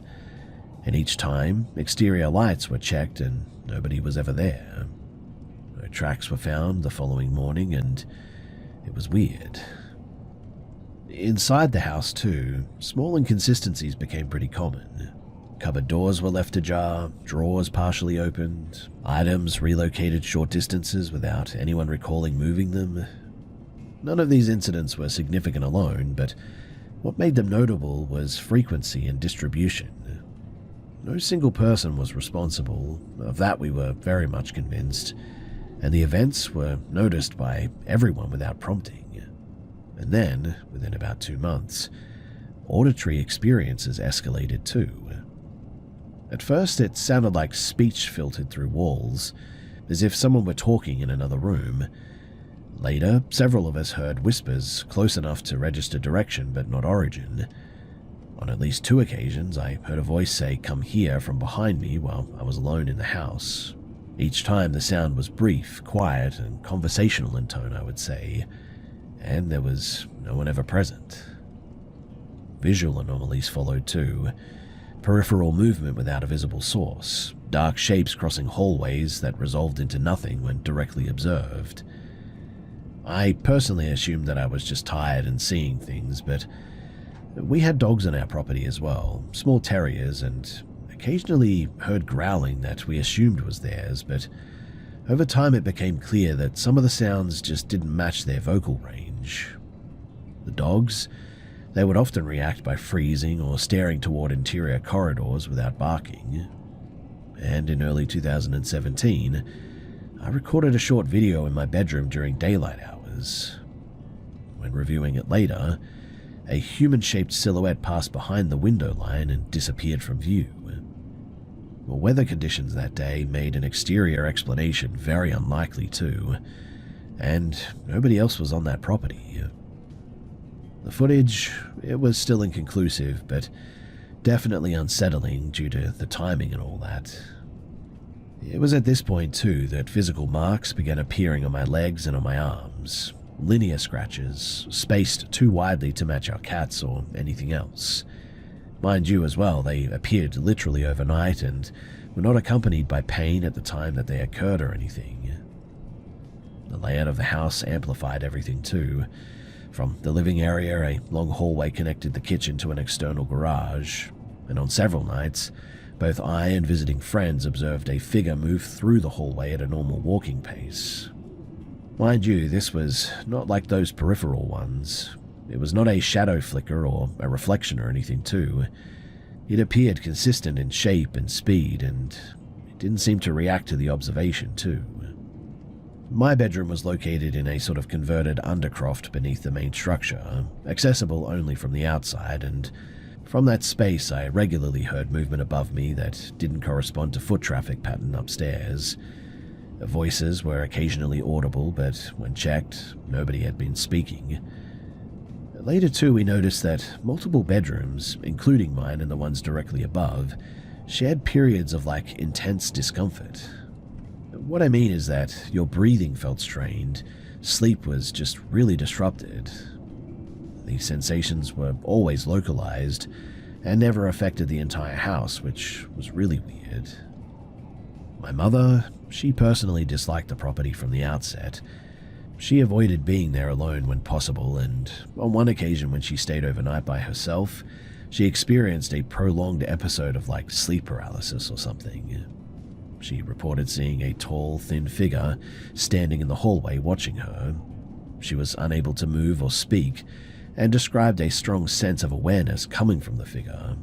and each time exterior lights were checked and nobody was ever there. No tracks were found the following morning, and it was weird. Inside the house, too, small inconsistencies became pretty common. Cupboard doors were left ajar, drawers partially opened, items relocated short distances without anyone recalling moving them. None of these incidents were significant alone, but what made them notable was frequency and distribution. No single person was responsible, of that we were very much convinced, and the events were noticed by everyone without prompting. And then, within about 2 months, auditory experiences escalated too. At first, it sounded like speech filtered through walls, as if someone were talking in another room. Later, several of us heard whispers close enough to register direction but not origin. On at least 2 occasions, I heard a voice say, "Come here," from behind me while I was alone in the house. Each time the sound was brief, quiet, and conversational in tone, I would say, and there was no one ever present. Visual anomalies followed too. Peripheral movement without a visible source, dark shapes crossing hallways that resolved into nothing when directly observed. I personally assumed that I was just tired and seeing things, but We had dogs on our property as well, small terriers, and occasionally heard growling that we assumed was theirs, but over time it became clear that some of the sounds just didn't match their vocal range. The dogs, they would often react by freezing or staring toward interior corridors without barking. And in early 2017, I recorded a short video in my bedroom during daylight hours. When reviewing it later, a human-shaped silhouette passed behind the window line and disappeared from view. The weather conditions that day made an exterior explanation very unlikely too, and nobody else was on that property. The footage, it was still inconclusive, but definitely unsettling due to the timing and all that. It was at this point too that physical marks began appearing on my legs and on my arms, linear scratches, spaced too widely to match our cats or anything else. Mind you as well, they appeared literally overnight and were not accompanied by pain at the time that they occurred or anything. The layout of the house amplified everything too. From the living area, a long hallway connected the kitchen to an external garage, and on several nights, both I and visiting friends observed a figure move through the hallway at a normal walking pace. Mind you, this was not like those peripheral ones. It was not a shadow flicker or a reflection or anything too. It appeared consistent in shape and speed, and it didn't seem to react to the observation too. My bedroom was located in a sort of converted undercroft beneath the main structure, accessible only from the outside, and from that space I regularly heard movement above me that didn't correspond to foot traffic pattern upstairs. Voices were occasionally audible, but when checked, nobody had been speaking. Later too, we noticed that multiple bedrooms, including mine and the ones directly above, shared periods of intense discomfort. What I mean is that your breathing felt strained, sleep was just really disrupted. These sensations were always localized and never affected the entire house, which was really weird. My mother, she personally disliked the property from the outset. She avoided being there alone when possible, and on one occasion when she stayed overnight by herself, she experienced a prolonged episode of sleep paralysis or something. She reported seeing a tall, thin figure standing in the hallway watching her. She was unable to move or speak, and described a strong sense of awareness coming from the figure.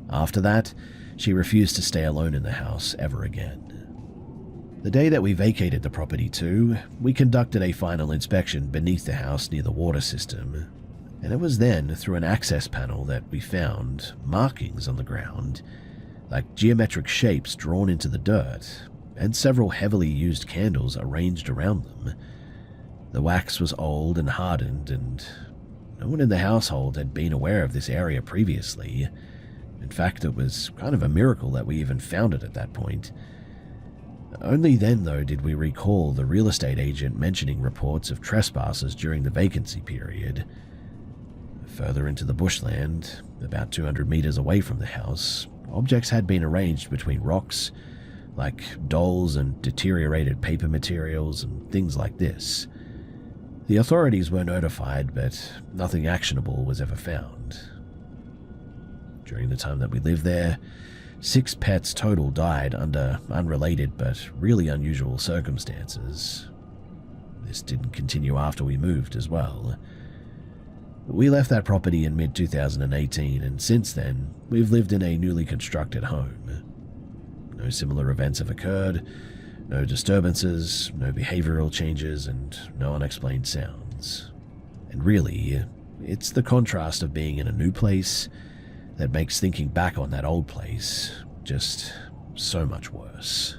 After that, she refused to stay alone in the house ever again. The day that we vacated the property too, we conducted a final inspection beneath the house near the water system, and it was then through an access panel that we found markings on the ground, like geometric shapes drawn into the dirt, and several heavily used candles arranged around them. The wax was old and hardened, and no one in the household had been aware of this area previously. In fact, it was kind of a miracle that we even found it at that point. Only then, though, did we recall the real estate agent mentioning reports of trespassers during the vacancy period. Further into the bushland, about 200 meters away from the house, objects had been arranged between rocks, like dolls and deteriorated paper materials and things like this. The authorities were notified, but nothing actionable was ever found. During the time that we lived there, 6 pets total died under unrelated but really unusual circumstances. This didn't continue after we moved as well. We left that property in mid-2018, and since then, we've lived in a newly constructed home. No similar events have occurred, no disturbances, no behavioral changes, and no unexplained sounds. And really, it's the contrast of being in a new place that makes thinking back on that old place just so much worse.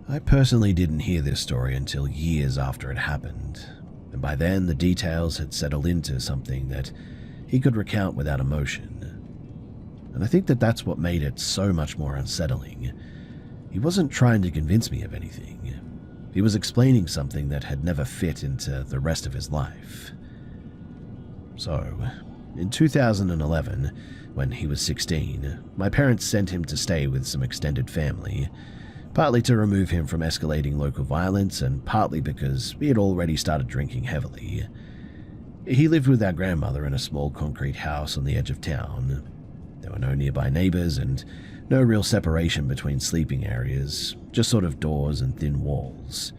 I personally didn't hear this story until years after it happened, and by then the details had settled into something that he could recount without emotion. And I think that that's what made it so much more unsettling. He wasn't trying to convince me of anything. He was explaining something that had never fit into the rest of his life. So, in 2011, when he was 16, my parents sent him to stay with some extended family, partly to remove him from escalating local violence and partly because he had already started drinking heavily. He lived with our grandmother in a small concrete house on the edge of town. There were no nearby neighbors and no real separation between sleeping areas, just sort of doors and thin walls.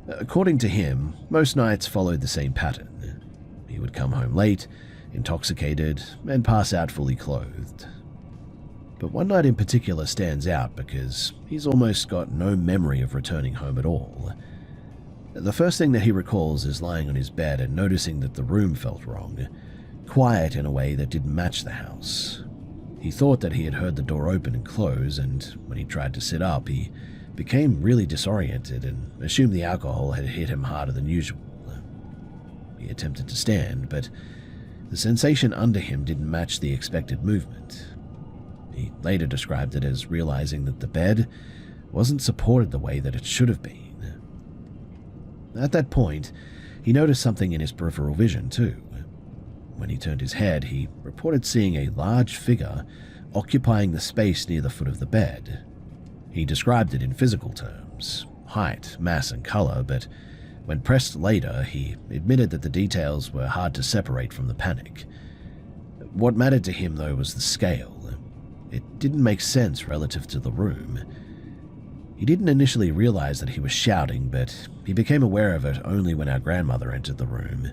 According to him, most nights followed the same pattern. He would come home late, intoxicated, and pass out fully clothed. But one night in particular stands out because he's almost got no memory of returning home at all. The first thing that he recalls is lying on his bed and noticing that the room felt wrong, quiet in a way that didn't match the house. He thought that he had heard the door open and close, and when he tried to sit up, he became really disoriented and assumed the alcohol had hit him harder than usual. He attempted to stand, but the sensation under him didn't match the expected movement. He later described it as realizing that the bed wasn't supported the way that it should have been. At that point, he noticed something in his peripheral vision too. When he turned his head, he reported seeing a large figure occupying the space near the foot of the bed. He described it in physical terms, height, mass, and color, but when pressed later, he admitted that the details were hard to separate from the panic. What mattered to him, though, was the scale. It didn't make sense relative to the room. He didn't initially realize that he was shouting, but he became aware of it only when our grandmother entered the room.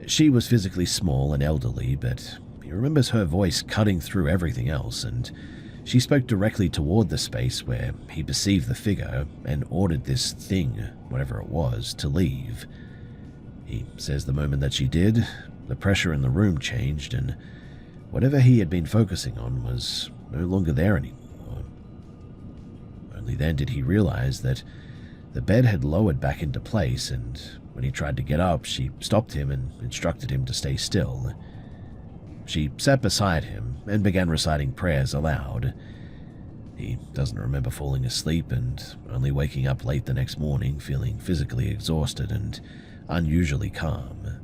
She was physically small and elderly, but he remembers her voice cutting through everything else, and she spoke directly toward the space where he perceived the figure and ordered this thing, whatever it was, to leave. He says the moment that she did, the pressure in the room changed, and whatever he had been focusing on was no longer there anymore. Only then did he realize that the bed had lowered back into place, and when he tried to get up, she stopped him and instructed him to stay still. She sat beside him and began reciting prayers aloud. He doesn't remember falling asleep and only waking up late the next morning feeling physically exhausted and unusually calm.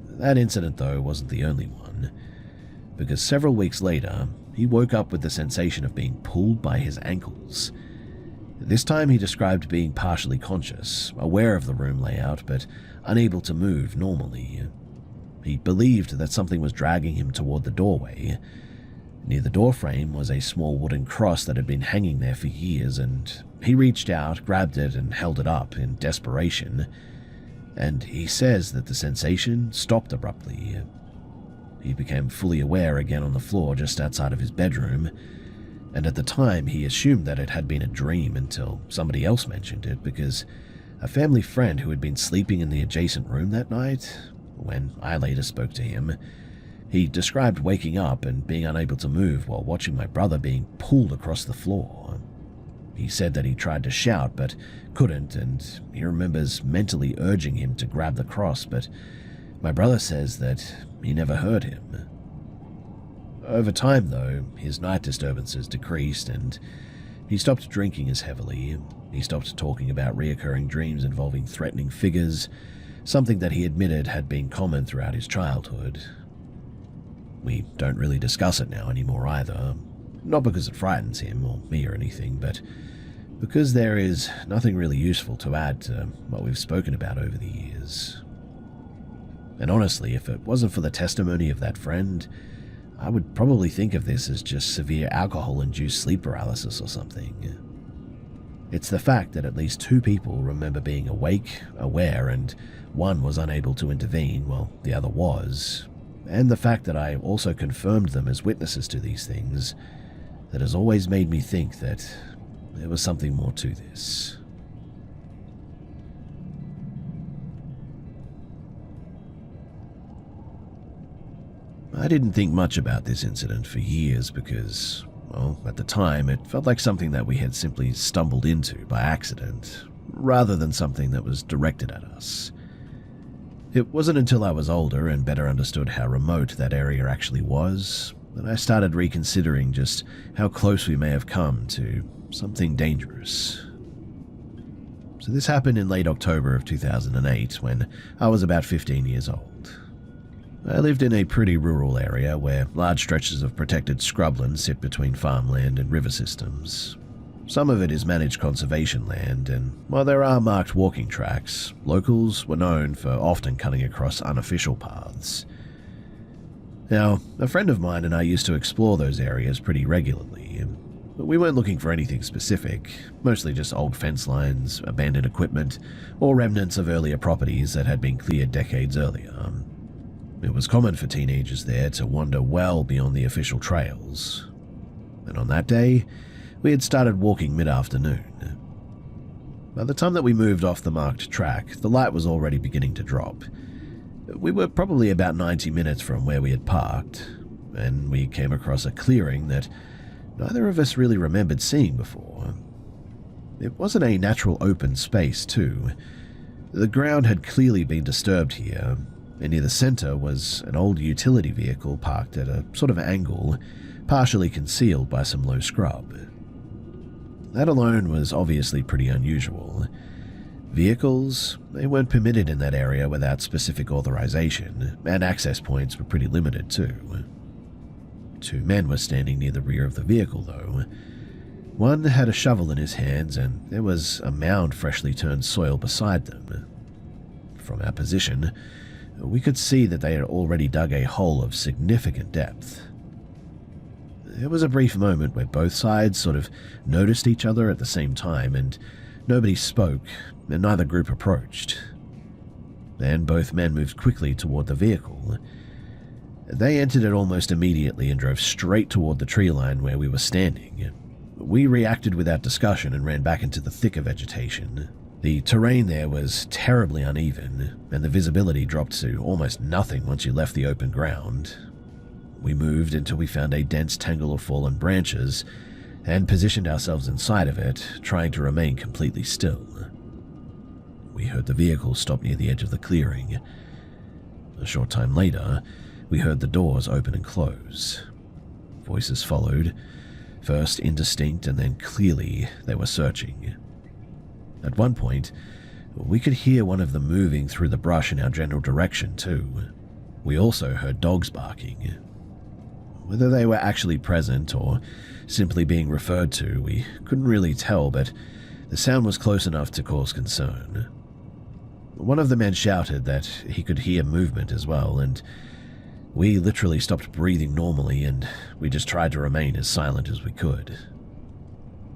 That incident, though, wasn't the only one, because several weeks later, he woke up with the sensation of being pulled by his ankles. This time he described being partially conscious, aware of the room layout, but unable to move normally. He believed that something was dragging him toward the doorway. Near the doorframe was a small wooden cross that had been hanging there for years, and he reached out, grabbed it, and held it up in desperation. And he says that the sensation stopped abruptly. He became fully aware again on the floor just outside of his bedroom, and at the time he assumed that it had been a dream until somebody else mentioned it, because a family friend who had been sleeping in the adjacent room that night, when I later spoke to him, he described waking up and being unable to move while watching my brother being pulled across the floor. He said that he tried to shout but couldn't, and he remembers mentally urging him to grab the cross, but my brother says that he never heard him. Over time, though, his night disturbances decreased and he stopped drinking as heavily. He stopped talking about reoccurring dreams involving threatening figures, something that he admitted had been common throughout his childhood. We don't really discuss it now anymore either, not because it frightens him or me or anything, but because there is nothing really useful to add to what we've spoken about over the years. And honestly, if it wasn't for the testimony of that friend, I would probably think of this as just severe alcohol-induced sleep paralysis or something. It's the fact that at least 2 people remember being awake, aware, and one was unable to intervene while the other was, and the fact that I also confirmed them as witnesses to these things, that has always made me think that there was something more to this. I didn't think much about this incident for years because, well, at the time it felt like something that we had simply stumbled into by accident, rather than something that was directed at us. It wasn't until I was older and better understood how remote that area actually was that I started reconsidering just how close we may have come to something dangerous. So this happened in late October of 2008 when I was about 15 years old. I lived in a pretty rural area where large stretches of protected scrubland sit between farmland and river systems. Some of it is managed conservation land, and while there are marked walking tracks, locals were known for often cutting across unofficial paths. Now, a friend of mine and I used to explore those areas pretty regularly, but we weren't looking for anything specific, mostly just old fence lines, abandoned equipment, or remnants of earlier properties that had been cleared decades earlier. It was common for teenagers there to wander well beyond the official trails, and on that day, we had started walking mid-afternoon. By the time that we moved off the marked track, the light was already beginning to drop. We were probably about 90 minutes from where we had parked, and we came across a clearing that neither of us really remembered seeing before. It wasn't a natural open space, too. The ground had clearly been disturbed here, and near the center was an old utility vehicle parked at a sort of angle, partially concealed by some low scrub. That alone was obviously pretty unusual. Vehicles, they weren't permitted in that area without specific authorization, and access points were pretty limited too. 2 men were standing near the rear of the vehicle though. One had a shovel in his hands, and there was a mound freshly turned soil beside them. From our position, we could see that they had already dug a hole of significant depth. There was a brief moment where both sides sort of noticed each other at the same time, and nobody spoke, and neither group approached. Then both men moved quickly toward the vehicle. They entered it almost immediately and drove straight toward the tree line where we were standing. We reacted without discussion and ran back into the thicker vegetation. The terrain there was terribly uneven, and the visibility dropped to almost nothing once you left the open ground. We moved until we found a dense tangle of fallen branches and positioned ourselves inside of it, trying to remain completely still. We heard the vehicle stop near the edge of the clearing. A short time later, we heard the doors open and close. Voices followed, first indistinct and then clearly they were searching. At one point, we could hear one of them moving through the brush in our general direction too. We also heard dogs barking. Whether they were actually present or simply being referred to, we couldn't really tell, but the sound was close enough to cause concern. One of the men shouted that he could hear movement as well, and we literally stopped breathing normally, and we just tried to remain as silent as we could.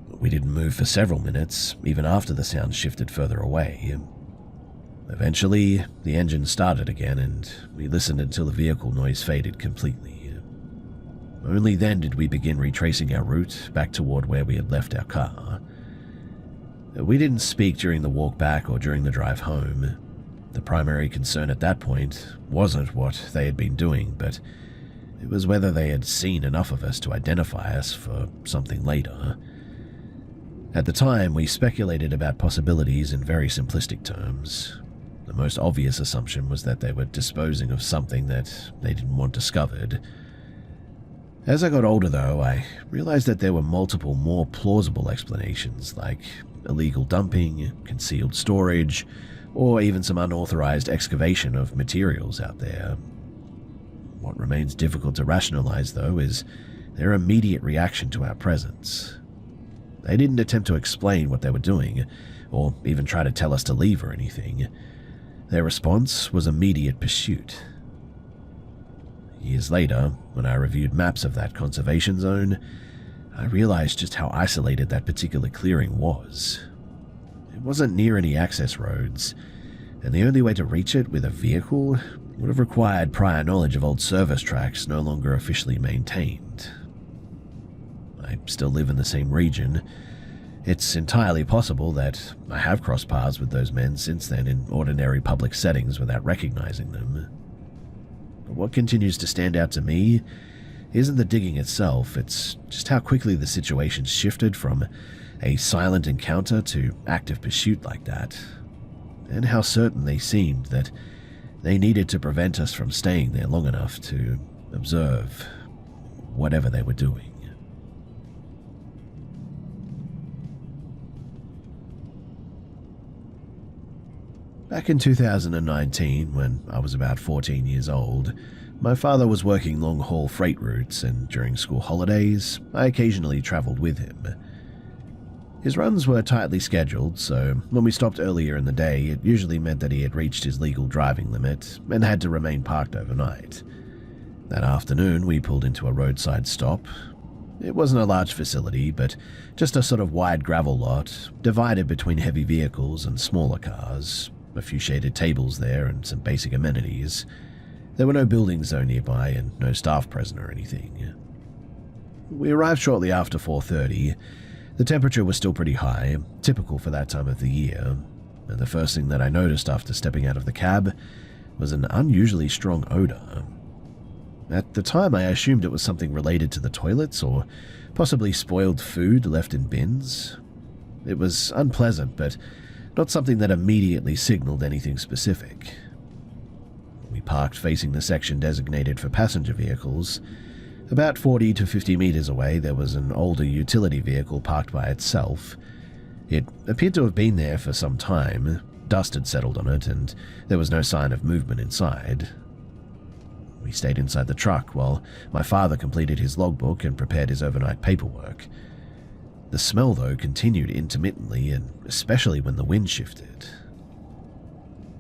We didn't move for several minutes, even after the sound shifted further away. Eventually, the engine started again, and we listened until the vehicle noise faded completely. Only then did we begin retracing our route back toward where we had left our car. We didn't speak during the walk back or during the drive home. The primary concern at that point wasn't what they had been doing, but it was whether they had seen enough of us to identify us for something later. At the time, we speculated about possibilities in very simplistic terms. The most obvious assumption was that they were disposing of something that they didn't want discovered. As I got older, though, I realized that there were multiple more plausible explanations, like illegal dumping, concealed storage, or even some unauthorized excavation of materials out there. What remains difficult to rationalize, though, is their immediate reaction to our presence. They didn't attempt to explain what they were doing, or even try to tell us to leave or anything. Their response was immediate pursuit. Years later, when I reviewed maps of that conservation zone, I realized just how isolated that particular clearing was. It wasn't near any access roads, and the only way to reach it with a vehicle would have required prior knowledge of old service tracks no longer officially maintained. I still live in the same region. It's entirely possible that I have crossed paths with those men since then in ordinary public settings without recognizing them. But what continues to stand out to me isn't the digging itself, it's just how quickly the situation shifted from a silent encounter to active pursuit like that, and how certain they seemed that they needed to prevent us from staying there long enough to observe whatever they were doing. Back in 2019, when I was about 14 years old, my father was working long-haul freight routes, and during school holidays, I occasionally traveled with him. His runs were tightly scheduled, so when we stopped earlier in the day, it usually meant that he had reached his legal driving limit and had to remain parked overnight. That afternoon, we pulled into a roadside stop. It wasn't a large facility, but just a sort of wide gravel lot, divided between heavy vehicles and smaller cars, a few shaded tables there and some basic amenities. There were no buildings though nearby and no staff present or anything. We arrived shortly after 4:30. The temperature was still pretty high, typical for that time of the year, and the first thing that I noticed after stepping out of the cab was an unusually strong odor. At the time, I assumed it was something related to the toilets or possibly spoiled food left in bins. It was unpleasant, but not something that immediately signaled anything specific. We parked facing the section designated for passenger vehicles. About 40 to 50 meters away, there was an older utility vehicle parked by itself. It appeared to have been there for some time. Dust had settled on it, and there was no sign of movement inside. We stayed inside the truck while my father completed his logbook and prepared his overnight paperwork. The smell, though, continued intermittently, and especially when the wind shifted.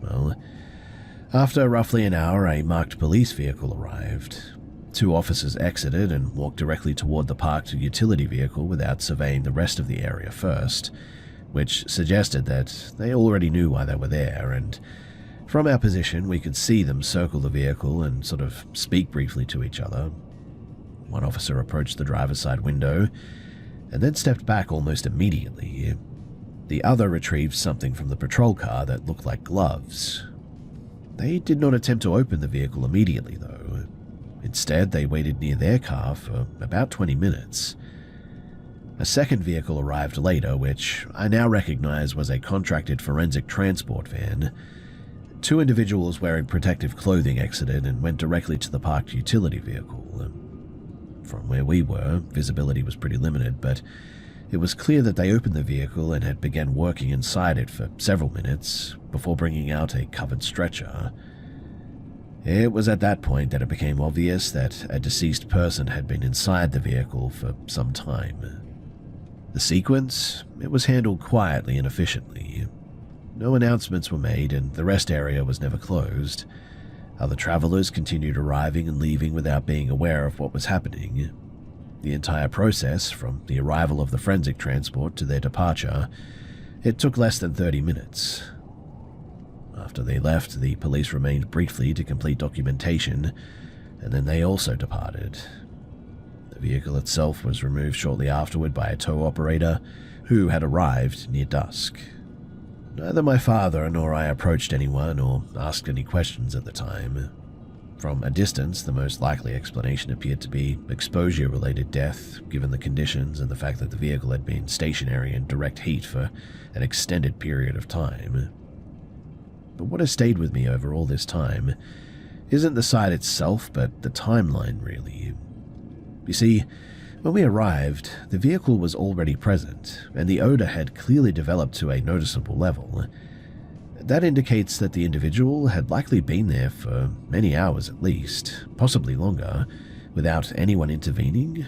Well, after roughly an hour, a marked police vehicle arrived. 2 officers exited and walked directly toward the parked utility vehicle without surveying the rest of the area first, which suggested that they already knew why they were there, and from our position we could see them circle the vehicle and sort of speak briefly to each other. One officer approached the driver's side window and then stepped back almost immediately. The other retrieved something from the patrol car that looked like gloves. They did not attempt to open the vehicle immediately, though. Instead, they waited near their car for about 20 minutes. A second vehicle arrived later, which I now recognize was a contracted forensic transport van. 2 individuals wearing protective clothing exited and went directly to the parked utility vehicle. From where we were, visibility was pretty limited, but it was clear that they opened the vehicle and had begun working inside it for several minutes before bringing out a covered stretcher. It was at that point that it became obvious that a deceased person had been inside the vehicle for some time. The sequence, it was handled quietly and efficiently. No announcements were made and the rest area was never closed. Other travelers continued arriving and leaving without being aware of what was happening. The entire process, from the arrival of the forensic transport to their departure, it took less than 30 minutes. After they left, the police remained briefly to complete documentation, and then they also departed. The vehicle itself was removed shortly afterward by a tow operator who had arrived near dusk. Neither my father nor I approached anyone or asked any questions at the time. From a distance, the most likely explanation appeared to be exposure-related death, given the conditions and the fact that the vehicle had been stationary in direct heat for an extended period of time. But what has stayed with me over all this time isn't the site itself, but the timeline, really. You see, when we arrived, the vehicle was already present, and the odor had clearly developed to a noticeable level. That indicates that the individual had likely been there for many hours at least, possibly longer, without anyone intervening.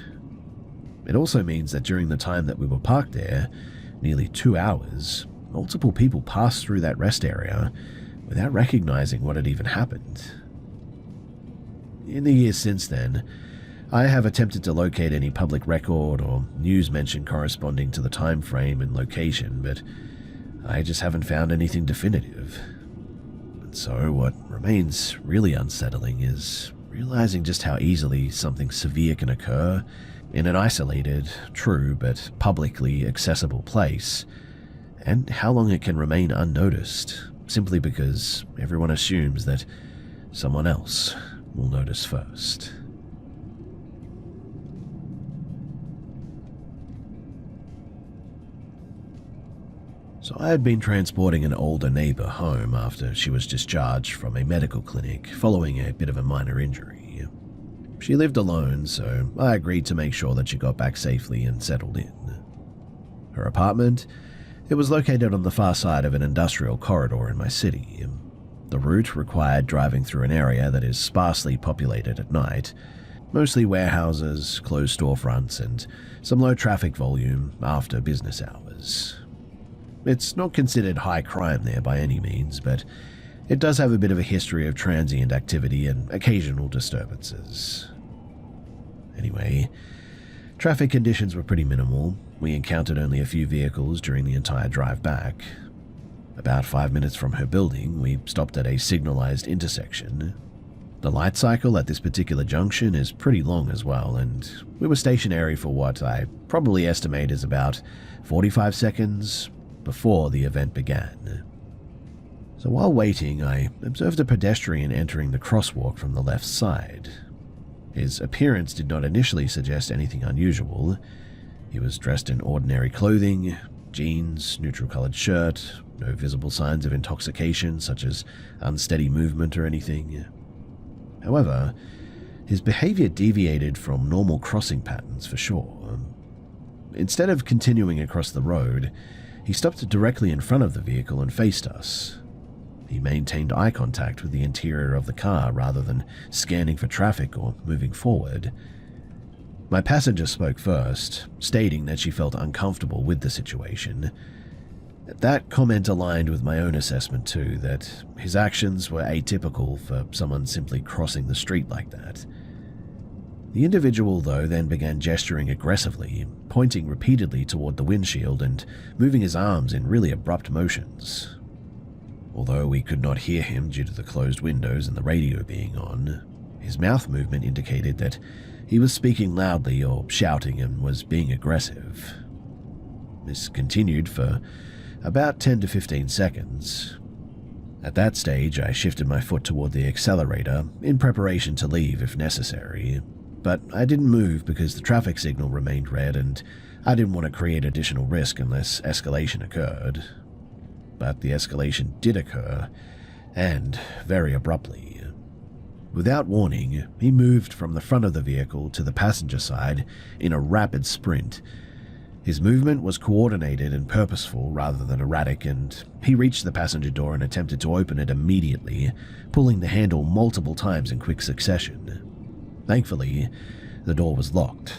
It also means that during the time that we were parked there, nearly 2 hours, multiple people passed through that rest area without recognizing what had even happened. In the years since then, I have attempted to locate any public record or news mention corresponding to the time frame and location, but I just haven't found anything definitive. And so what remains really unsettling is realizing just how easily something severe can occur in an isolated, true, but publicly accessible place, and how long it can remain unnoticed, simply because everyone assumes that someone else will notice first. So I had been transporting an older neighbor home after she was discharged from a medical clinic following a bit of a minor injury. She lived alone, so I agreed to make sure that she got back safely and settled in. Her apartment, it was located on the far side of an industrial corridor in my city. The route required driving through an area that is sparsely populated at night, mostly warehouses, closed storefronts, and some low traffic volume after business hours. hours. It's not considered high crime there by any means, but it does have a bit of a history of transient activity and occasional disturbances. Anyway, traffic conditions were pretty minimal. We encountered only a few vehicles during the entire drive back. About 5 minutes from her building, we stopped at a signalized intersection. The light cycle at this particular junction is pretty long as well, and we were stationary for what I probably estimate is about 45 seconds before the event began. So while waiting, I observed a pedestrian entering the crosswalk from the left side. His appearance did not initially suggest anything unusual. He was dressed in ordinary clothing, jeans, neutral-colored shirt, no visible signs of intoxication such as unsteady movement or anything. However, his behavior deviated from normal crossing patterns for sure. Instead of continuing across the road, he stopped directly in front of the vehicle and faced us. He maintained eye contact with the interior of the car rather than scanning for traffic or moving forward. My passenger spoke first, stating that she felt uncomfortable with the situation. That comment aligned with my own assessment too, that his actions were atypical for someone simply crossing the street like that. The individual, though, then began gesturing aggressively, pointing repeatedly toward the windshield and moving his arms in really abrupt motions. Although we could not hear him due to the closed windows and the radio being on, his mouth movement indicated that he was speaking loudly or shouting and was being aggressive. This continued for about 10 to 15 seconds. At that stage, I shifted my foot toward the accelerator in preparation to leave if necessary, but I didn't move because the traffic signal remained red and I didn't want to create additional risk unless escalation occurred. But the escalation did occur, and very abruptly. Without warning, he moved from the front of the vehicle to the passenger side in a rapid sprint. His movement was coordinated and purposeful rather than erratic, and he reached the passenger door and attempted to open it immediately, pulling the handle multiple times in quick succession. Thankfully, the door was locked.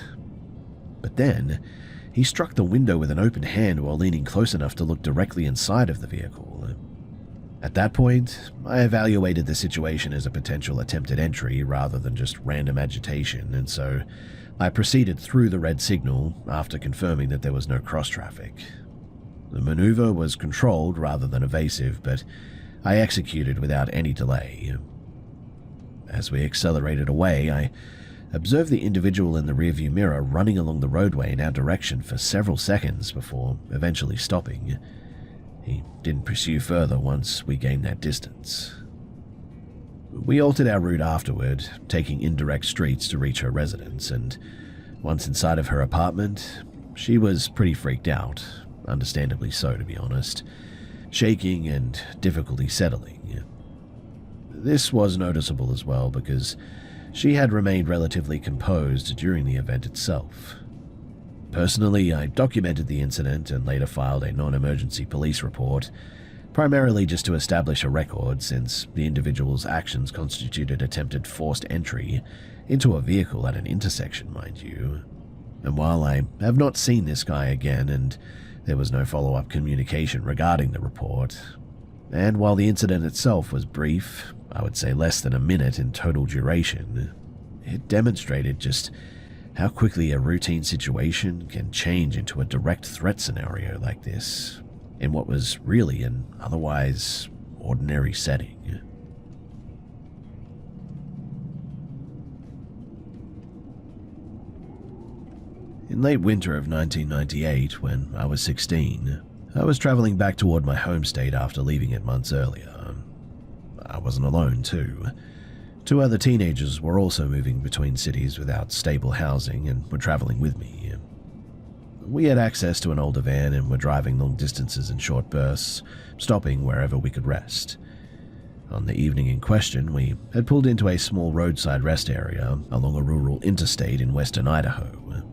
But then, he struck the window with an open hand while leaning close enough to look directly inside of the vehicle. At that point, I evaluated the situation as a potential attempted entry rather than just random agitation, and so I proceeded through the red signal after confirming that there was no cross-traffic. The maneuver was controlled rather than evasive, but I executed without any delay. As we accelerated away, I observed the individual in the rearview mirror running along the roadway in our direction for several seconds before eventually stopping. He didn't pursue further once we gained that distance. We altered our route afterward, taking indirect streets to reach her residence, and once inside of her apartment, she was pretty freaked out, understandably so to be honest, shaking and difficulty settling. This was noticeable as well because she had remained relatively composed during the event itself. Personally, I documented the incident and later filed a non-emergency police report, primarily just to establish a record since the individual's actions constituted attempted forced entry into a vehicle at an intersection, mind you. And while I have not seen this guy again and there was no follow-up communication regarding the report, and while the incident itself was brief, I would say less than a minute in total duration, it demonstrated just how quickly a routine situation can change into a direct threat scenario like this, in what was really an otherwise ordinary setting. In late winter of 1998, when I was 16, I was traveling back toward my home state after leaving it months earlier. I wasn't alone, too. 2 other teenagers were also moving between cities without stable housing and were traveling with me. We had access to an older van and were driving long distances in short bursts, stopping wherever we could rest. On the evening in question, we had pulled into a small roadside rest area along a rural interstate in western Idaho.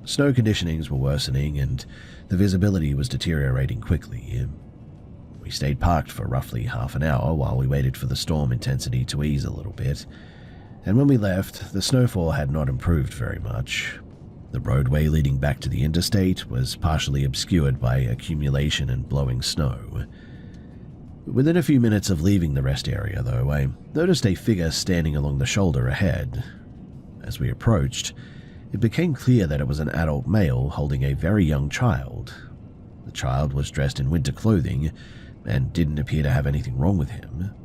Snow conditions were worsening and the visibility was deteriorating quickly. We stayed parked for roughly half an hour while we waited for the storm intensity to ease a little bit, and when we left, the snowfall had not improved very much. The roadway leading back to the interstate was partially obscured by accumulation and blowing snow. Within a few minutes of leaving the rest area, though, I noticed a figure standing along the shoulder ahead. As we approached, it became clear that it was an adult male holding a very young child. The child was dressed in winter clothing and didn't appear to have anything wrong with him.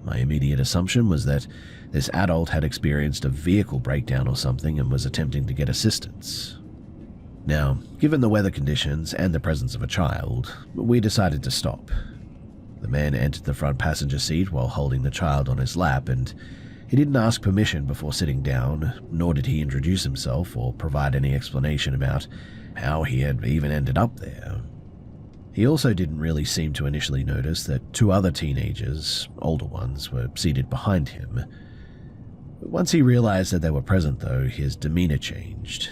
My immediate assumption was that this adult had experienced a vehicle breakdown or something and was attempting to get assistance. Now, given the weather conditions and the presence of a child, we decided to stop. The man entered the front passenger seat while holding the child on his lap, and he didn't ask permission before sitting down, nor did he introduce himself or provide any explanation about how he had even ended up there. He also didn't really seem to initially notice that two other teenagers, older ones, were seated behind him. Once he realized that they were present, though, his demeanor changed.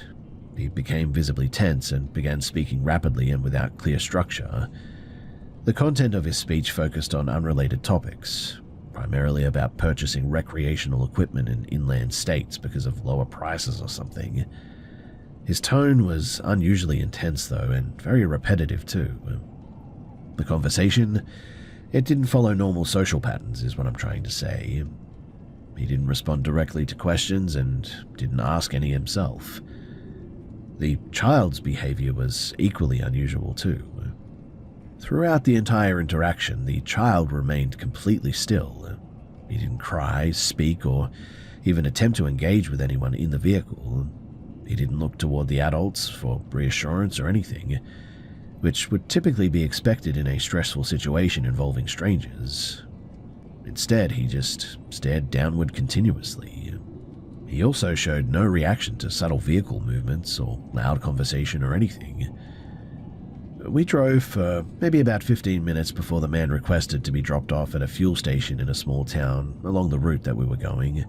He became visibly tense and began speaking rapidly and without clear structure. The content of his speech focused on unrelated topics, primarily about purchasing recreational equipment in inland states because of lower prices or something. His tone was unusually intense, though, and very repetitive, too. The conversation, it didn't follow normal social patterns, is what I'm trying to say. He didn't respond directly to questions and didn't ask any himself. The child's behavior was equally unusual, too. Throughout the entire interaction, the child remained completely still. He didn't cry, speak, or even attempt to engage with anyone in the vehicle. He didn't look toward the adults for reassurance or anything, which would typically be expected in a stressful situation involving strangers. Instead, he just stared downward continuously. He also showed no reaction to subtle vehicle movements or loud conversation or anything. We drove for maybe about 15 minutes before the man requested to be dropped off at a fuel station in a small town along the route that we were going.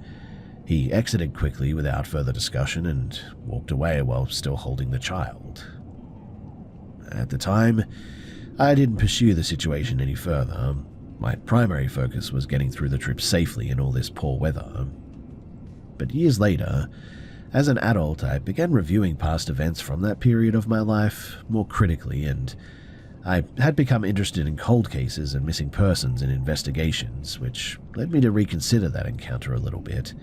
He exited quickly without further discussion and walked away while still holding the child. At the time, I didn't pursue the situation any further. My primary focus was getting through the trip safely in all this poor weather. But years later, as an adult, I began reviewing past events from that period of my life more critically, and I had become interested in cold cases and missing persons and investigations, which led me to reconsider that encounter a little bit.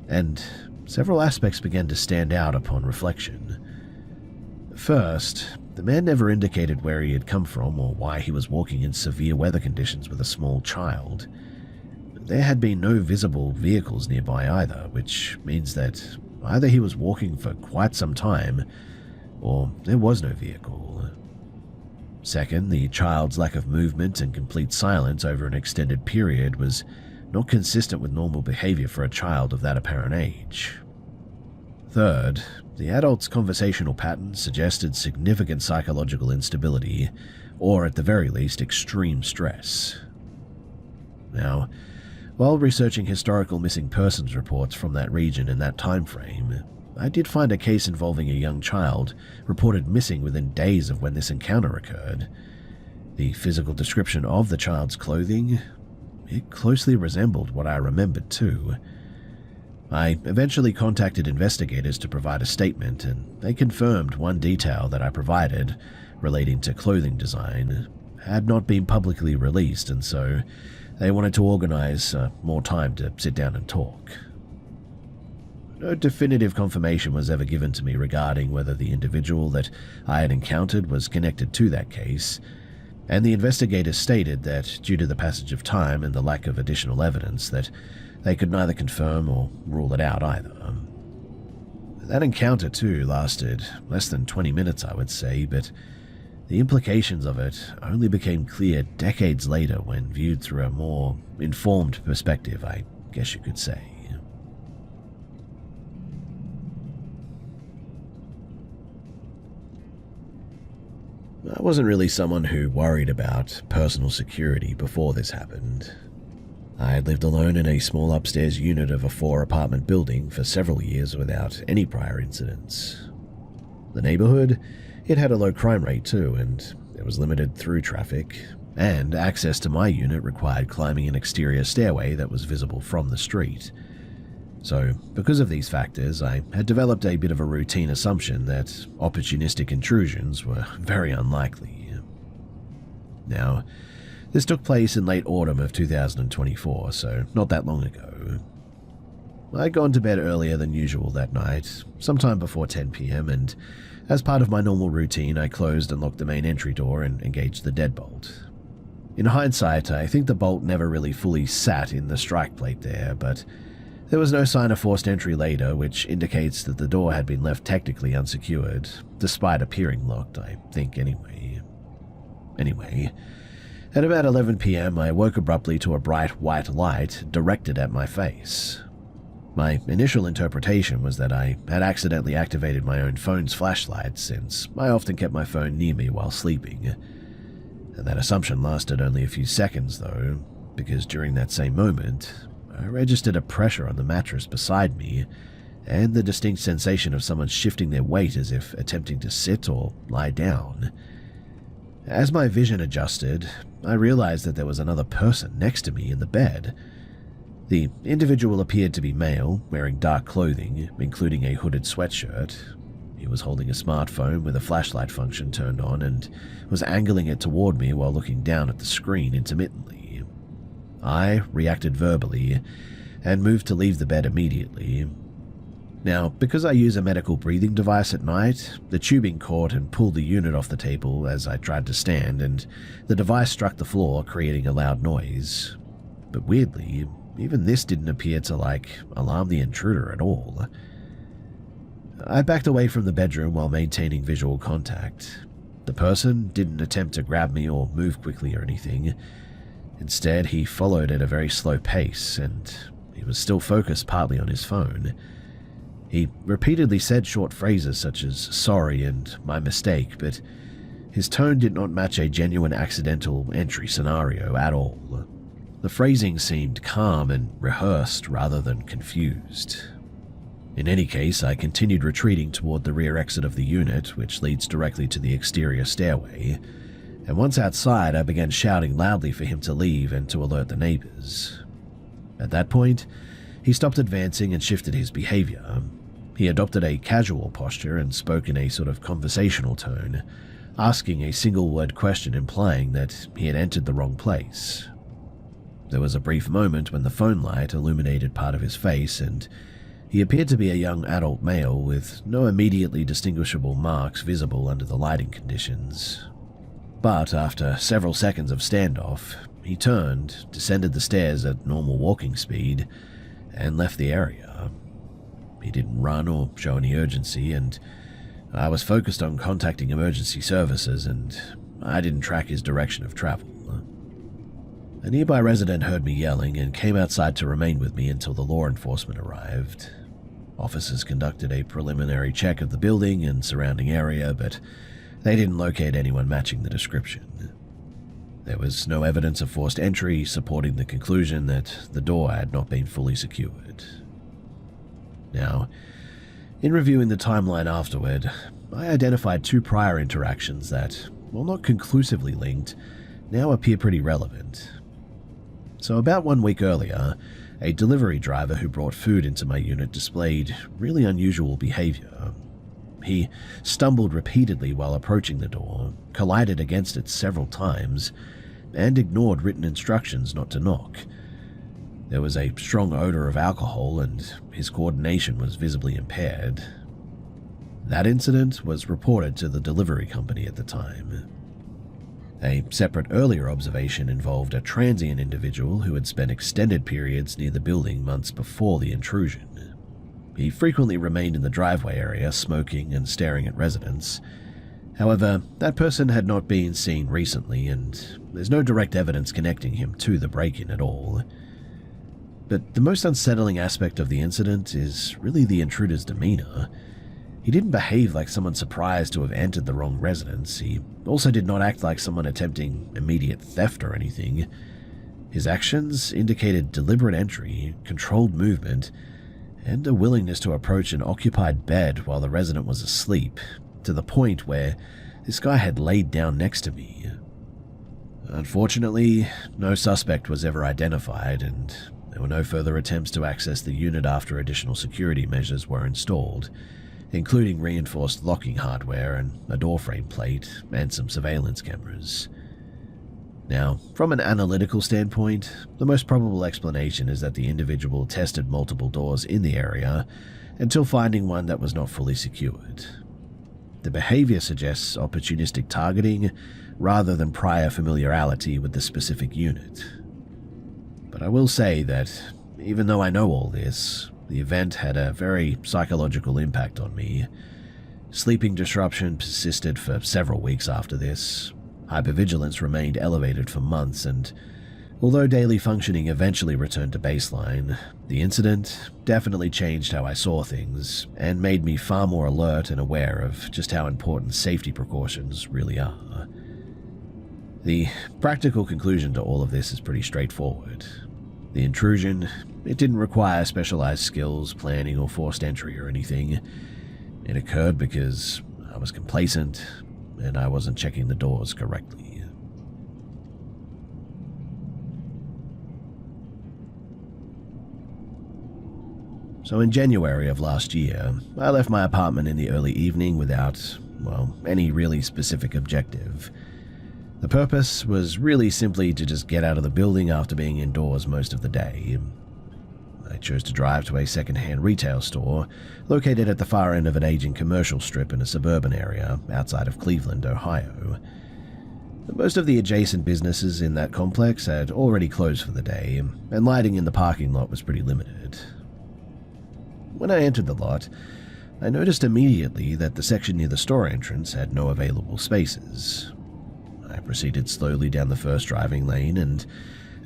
And several aspects began to stand out upon reflection. First, the man never indicated where he had come from or why he was walking in severe weather conditions with a small child. There had been no visible vehicles nearby either, which means that either he was walking for quite some time, or there was no vehicle. Second, the child's lack of movement and complete silence over an extended period was not consistent with normal behavior for a child of that apparent age. Third, the adult's conversational patterns suggested significant psychological instability, or at the very least, extreme stress. Now, while researching historical missing persons reports from that region in that time frame, I did find a case involving a young child reported missing within days of when this encounter occurred. The physical description of the child's clothing, it closely resembled what I remembered too. I eventually contacted investigators to provide a statement, and they confirmed one detail that I provided relating to clothing design had not been publicly released, and so they wanted to organize more time to sit down and talk. No definitive confirmation was ever given to me regarding whether the individual that I had encountered was connected to that case, and the investigators stated that due to the passage of time and the lack of additional evidence that they could neither confirm or rule it out either. That encounter too lasted less than 20 minutes, I would say, but the implications of it only became clear decades later when viewed through a more informed perspective, I guess you could say. I wasn't really someone who worried about personal security before this happened. I had lived alone in a small upstairs unit of a 4-apartment building for several years without any prior incidents. The neighborhood, it had a low crime rate too, and there was limited through traffic, and access to my unit required climbing an exterior stairway that was visible from the street. So, because of these factors, I had developed a bit of a routine assumption that opportunistic intrusions were very unlikely. Now, this took place in late autumn of 2024, so not that long ago. I'd gone to bed earlier than usual that night, sometime before 10 p.m, and as part of my normal routine, I closed and locked the main entry door and engaged the deadbolt. In hindsight, I think the bolt never really fully sat in the strike plate there, but there was no sign of forced entry later, which indicates that the door had been left technically unsecured, despite appearing locked, I think anyway. Anyway, at about 11 p.m, I woke abruptly to a bright white light directed at my face. My initial interpretation was that I had accidentally activated my own phone's flashlight, since I often kept my phone near me while sleeping. And that assumption lasted only a few seconds though, because during that same moment, I registered a pressure on the mattress beside me, and the distinct sensation of someone shifting their weight as if attempting to sit or lie down. As my vision adjusted, I realized that there was another person next to me in the bed. The individual appeared to be male, wearing dark clothing, including a hooded sweatshirt. He was holding a smartphone with a flashlight function turned on and was angling it toward me while looking down at the screen intermittently. I reacted verbally and moved to leave the bed immediately. Now, because I use a medical breathing device at night, the tubing caught and pulled the unit off the table as I tried to stand, and the device struck the floor, creating a loud noise. But weirdly, even this didn't appear to, alarm the intruder at all. I backed away from the bedroom while maintaining visual contact. The person didn't attempt to grab me or move quickly or anything. Instead, he followed at a very slow pace, and he was still focused partly on his phone. He repeatedly said short phrases such as "sorry" and "my mistake," but his tone did not match a genuine accidental entry scenario at all. The phrasing seemed calm and rehearsed rather than confused. In any case, I continued retreating toward the rear exit of the unit, which leads directly to the exterior stairway, and once outside I began shouting loudly for him to leave and to alert the neighbors. At that point, he stopped advancing and shifted his behavior. He adopted a casual posture and spoke in a sort of conversational tone, asking a single-word question implying that he had entered the wrong place. There was a brief moment when the phone light illuminated part of his face, and he appeared to be a young adult male with no immediately distinguishable marks visible under the lighting conditions. But after several seconds of standoff, he turned, descended the stairs at normal walking speed, and left the area. He didn't run or show any urgency, and I was focused on contacting emergency services, and I didn't track his direction of travel. A nearby resident heard me yelling and came outside to remain with me until the law enforcement arrived. Officers conducted a preliminary check of the building and surrounding area, but they didn't locate anyone matching the description. There was no evidence of forced entry, supporting the conclusion that the door had not been fully secured. Now, in reviewing the timeline afterward, I identified two prior interactions that, while not conclusively linked, now appear pretty relevant. So about 1 week earlier, a delivery driver who brought food into my unit displayed really unusual behavior. He stumbled repeatedly while approaching the door, collided against it several times, and ignored written instructions not to knock. There was a strong odor of alcohol, and his coordination was visibly impaired. That incident was reported to the delivery company at the time. A separate earlier observation involved a transient individual who had spent extended periods near the building months before the intrusion. He frequently remained in the driveway area, smoking and staring at residents. However, that person had not been seen recently, and there's no direct evidence connecting him to the break-in at all. But the most unsettling aspect of the incident is really the intruder's demeanor. He didn't behave like someone surprised to have entered the wrong residence. He also did not act like someone attempting immediate theft or anything. His actions indicated deliberate entry, controlled movement, and a willingness to approach an occupied bed while the resident was asleep, to the point where this guy had laid down next to me. Unfortunately, no suspect was ever identified, and There were no further attempts to access the unit after additional security measures were installed, including reinforced locking hardware and a door frame plate and some surveillance cameras. Now, from an analytical standpoint, the most probable explanation is that the individual tested multiple doors in the area until finding one that was not fully secured. The behavior suggests opportunistic targeting rather than prior familiarity with the specific unit. But I will say that, even though I know all this, the event had a very psychological impact on me. Sleeping disruption persisted for several weeks after this. Hypervigilance remained elevated for months, and although daily functioning eventually returned to baseline, the incident definitely changed how I saw things and made me far more alert and aware of just how important safety precautions really are. The practical conclusion to all of this is pretty straightforward. The intrusion, it didn't require specialized skills, planning, or forced entry or anything. It occurred because I was complacent and I wasn't checking the doors correctly. So in January of last year, I left my apartment in the early evening without, any really specific objective. The purpose was really simply to just get out of the building after being indoors most of the day. I chose to drive to a second-hand retail store located at the far end of an aging commercial strip in a suburban area outside of Cleveland, Ohio. Most of the adjacent businesses in that complex had already closed for the day, and lighting in the parking lot was pretty limited. When I entered the lot, I noticed immediately that the section near the store entrance had no available spaces. I proceeded slowly down the first driving lane, and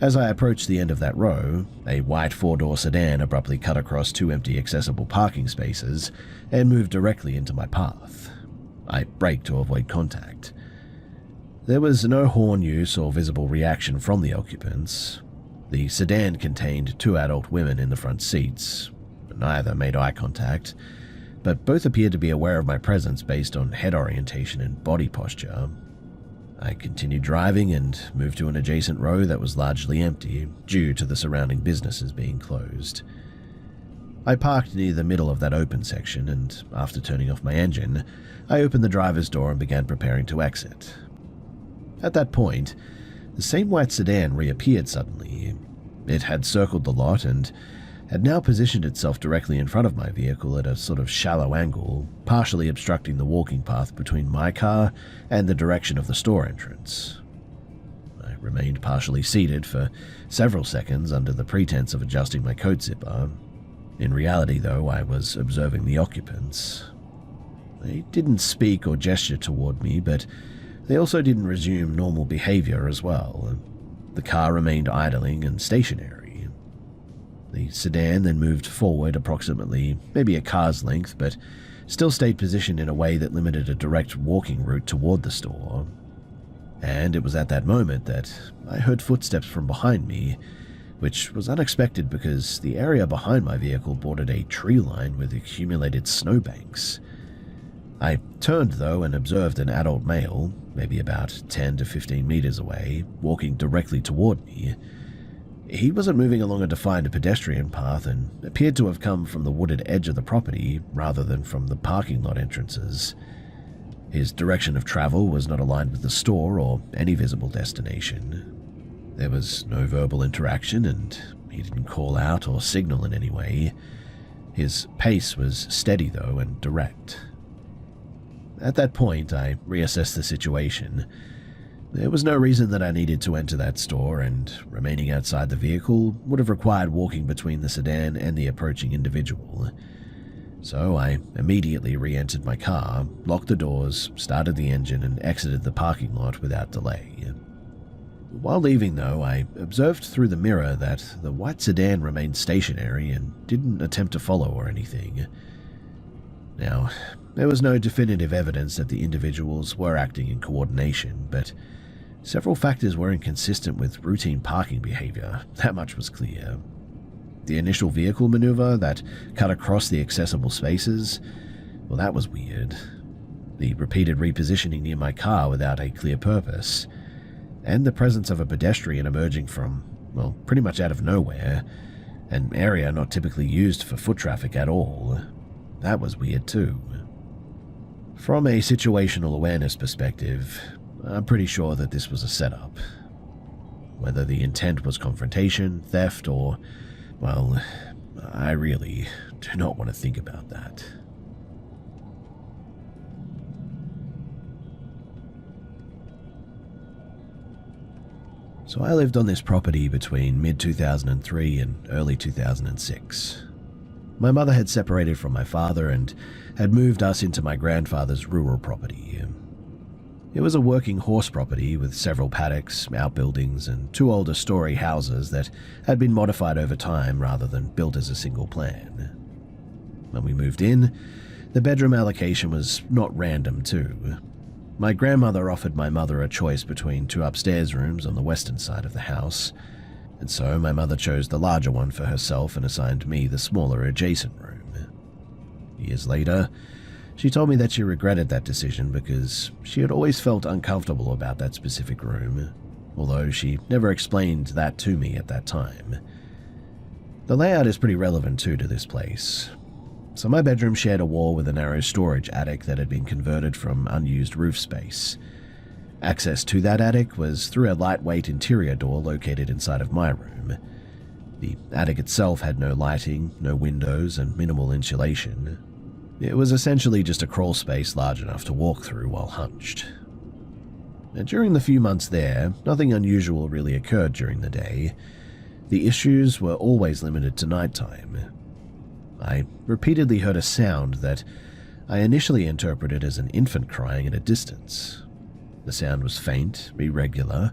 as I approached the end of that row, a white four-door sedan abruptly cut across two empty accessible parking spaces and moved directly into my path. I braked to avoid contact. There was no horn use or visible reaction from the occupants. The sedan contained two adult women in the front seats. Neither made eye contact, but both appeared to be aware of my presence based on head orientation and body posture. I continued driving and moved to an adjacent row that was largely empty due to the surrounding businesses being closed. I parked near the middle of that open section, and after turning off my engine, I opened the driver's door and began preparing to exit. At that point, the same white sedan reappeared suddenly. It had circled the lot and had now positioned itself directly in front of my vehicle at a sort of shallow angle, partially obstructing the walking path between my car and the direction of the store entrance. I remained partially seated for several seconds under the pretense of adjusting my coat zipper. In reality, though, I was observing the occupants. They didn't speak or gesture toward me, but they also didn't resume normal behavior as well. The car remained idling and stationary. The sedan then moved forward approximately maybe a car's length, but still stayed positioned in a way that limited a direct walking route toward the store. And it was at that moment that I heard footsteps from behind me, which was unexpected because the area behind my vehicle bordered a tree line with accumulated snowbanks. I turned, though, and observed an adult male, maybe about 10 to 15 meters away, walking directly toward me. He wasn't moving along a defined pedestrian path and appeared to have come from the wooded edge of the property rather than from the parking lot entrances. His direction of travel was not aligned with the store or any visible destination. There was no verbal interaction, and he didn't call out or signal in any way. His pace was steady, though, and direct. At that point, I reassessed the situation. There was no reason that I needed to enter that store, and remaining outside the vehicle would have required walking between the sedan and the approaching individual. So I immediately re-entered my car, locked the doors, started the engine, and exited the parking lot without delay. While leaving, though, I observed through the mirror that the white sedan remained stationary and didn't attempt to follow or anything. Now, there was no definitive evidence that the individuals were acting in coordination, but several factors were inconsistent with routine parking behavior, that much was clear. The initial vehicle maneuver that cut across the accessible spaces, well, that was weird. The repeated repositioning near my car without a clear purpose, and the presence of a pedestrian emerging from, pretty much out of nowhere, an area not typically used for foot traffic at all. That was weird too. From a situational awareness perspective, I'm pretty sure that this was a setup. Whether the intent was confrontation, theft, or, well, I really do not want to think about that. So I lived on this property between mid-2003 and early 2006. My mother had separated from my father and had moved us into my grandfather's rural property. It was a working horse property with several paddocks, outbuildings, and two older story houses that had been modified over time rather than built as a single plan. When we moved in, the bedroom allocation was not random too. My grandmother offered my mother a choice between two upstairs rooms on the western side of the house, and so my mother chose the larger one for herself and assigned me the smaller adjacent room. Years later, she told me that she regretted that decision because she had always felt uncomfortable about that specific room, although she never explained that to me at that time. The layout is pretty relevant too to this place. So my bedroom shared a wall with a narrow storage attic that had been converted from unused roof space. Access to that attic was through a lightweight interior door located inside of my room. The attic itself had no lighting, no windows, and minimal insulation. It was essentially just a crawl space large enough to walk through while hunched. And during the few months there, nothing unusual really occurred during the day. The issues were always limited to nighttime. I repeatedly heard a sound that I initially interpreted as an infant crying at a distance. The sound was faint, irregular,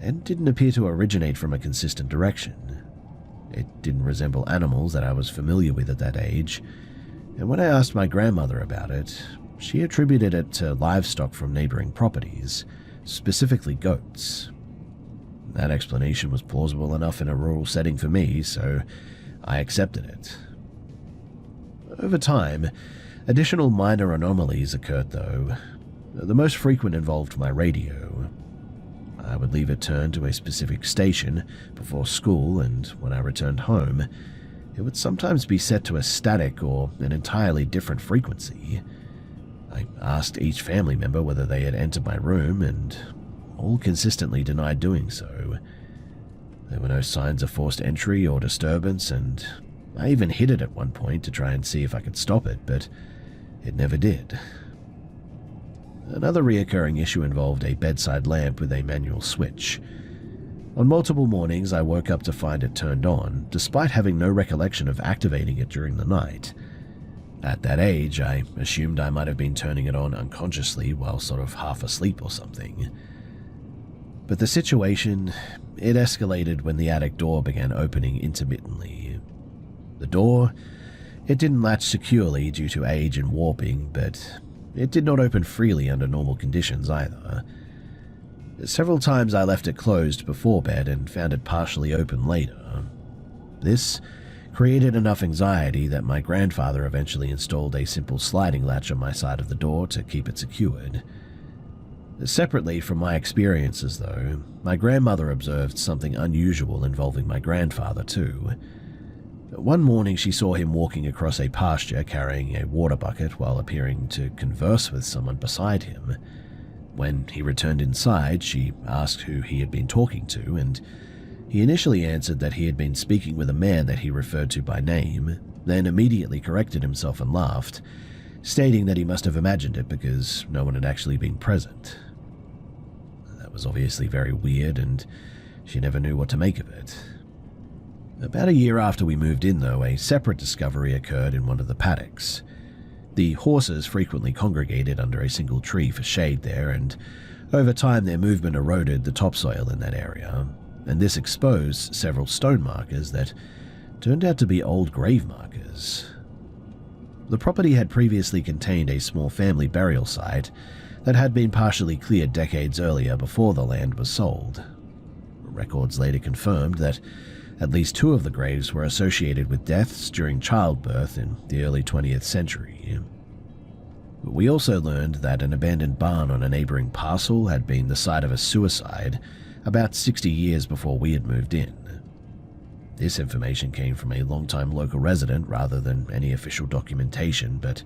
and didn't appear to originate from a consistent direction. It didn't resemble animals that I was familiar with at that age, and when I asked my grandmother about it, she attributed it to livestock from neighboring properties, specifically goats. That explanation was plausible enough in a rural setting for me, so I accepted it. Over time, additional minor anomalies occurred though. The most frequent involved my radio. I would leave it turned to a specific station before school, and when I returned home, it would sometimes be set to a static or an entirely different frequency. I asked each family member whether they had entered my room, and all consistently denied doing so. There were no signs of forced entry or disturbance, and I even hid it at one point to try and see if I could stop it, but it never did. Another reoccurring issue involved a bedside lamp with a manual switch. On multiple mornings, I woke up to find it turned on, despite having no recollection of activating it during the night. At that age, I assumed I might have been turning it on unconsciously while sort of half asleep or something. But the situation, it escalated when the attic door began opening intermittently. The door, it didn't latch securely due to age and warping, but it did not open freely under normal conditions either. Several times I left it closed before bed and found it partially open later. This created enough anxiety that my grandfather eventually installed a simple sliding latch on my side of the door to keep it secured. Separately from my experiences though, my grandmother observed something unusual involving my grandfather too. One morning she saw him walking across a pasture carrying a water bucket while appearing to converse with someone beside him. When he returned inside, she asked who he had been talking to, and he initially answered that he had been speaking with a man that he referred to by name, then immediately corrected himself and laughed, stating that he must have imagined it because no one had actually been present. That was obviously very weird, and she never knew what to make of it. About a year after we moved in, though, a separate discovery occurred in one of the paddocks. The horses frequently congregated under a single tree for shade there, and over time their movement eroded the topsoil in that area, and this exposed several stone markers that turned out to be old grave markers. The property had previously contained a small family burial site that had been partially cleared decades earlier before the land was sold. Records later confirmed that at least 2 of the graves were associated with deaths during childbirth in the early 20th century. We also learned that an abandoned barn on a neighboring parcel had been the site of a suicide about 60 years before we had moved in. This information came from a long-time local resident rather than any official documentation, but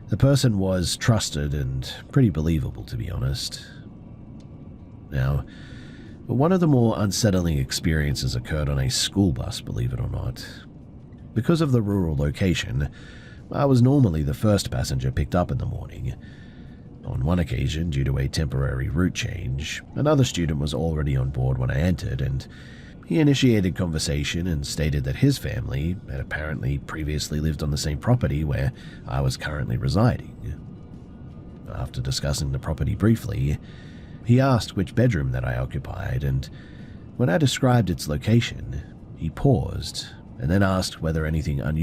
the person was trusted and pretty believable, to be honest. Now, one of the more unsettling experiences occurred on a school bus, believe it or not. Because of the rural location, I was normally the first passenger picked up in the morning. On one occasion, due to a temporary route change, another student was already on board when I entered, and he initiated conversation and stated that his family had apparently previously lived on the same property where I was currently residing. After discussing the property briefly, he asked which bedroom that I occupied, and when I described its location, he paused and then asked whether anything unusual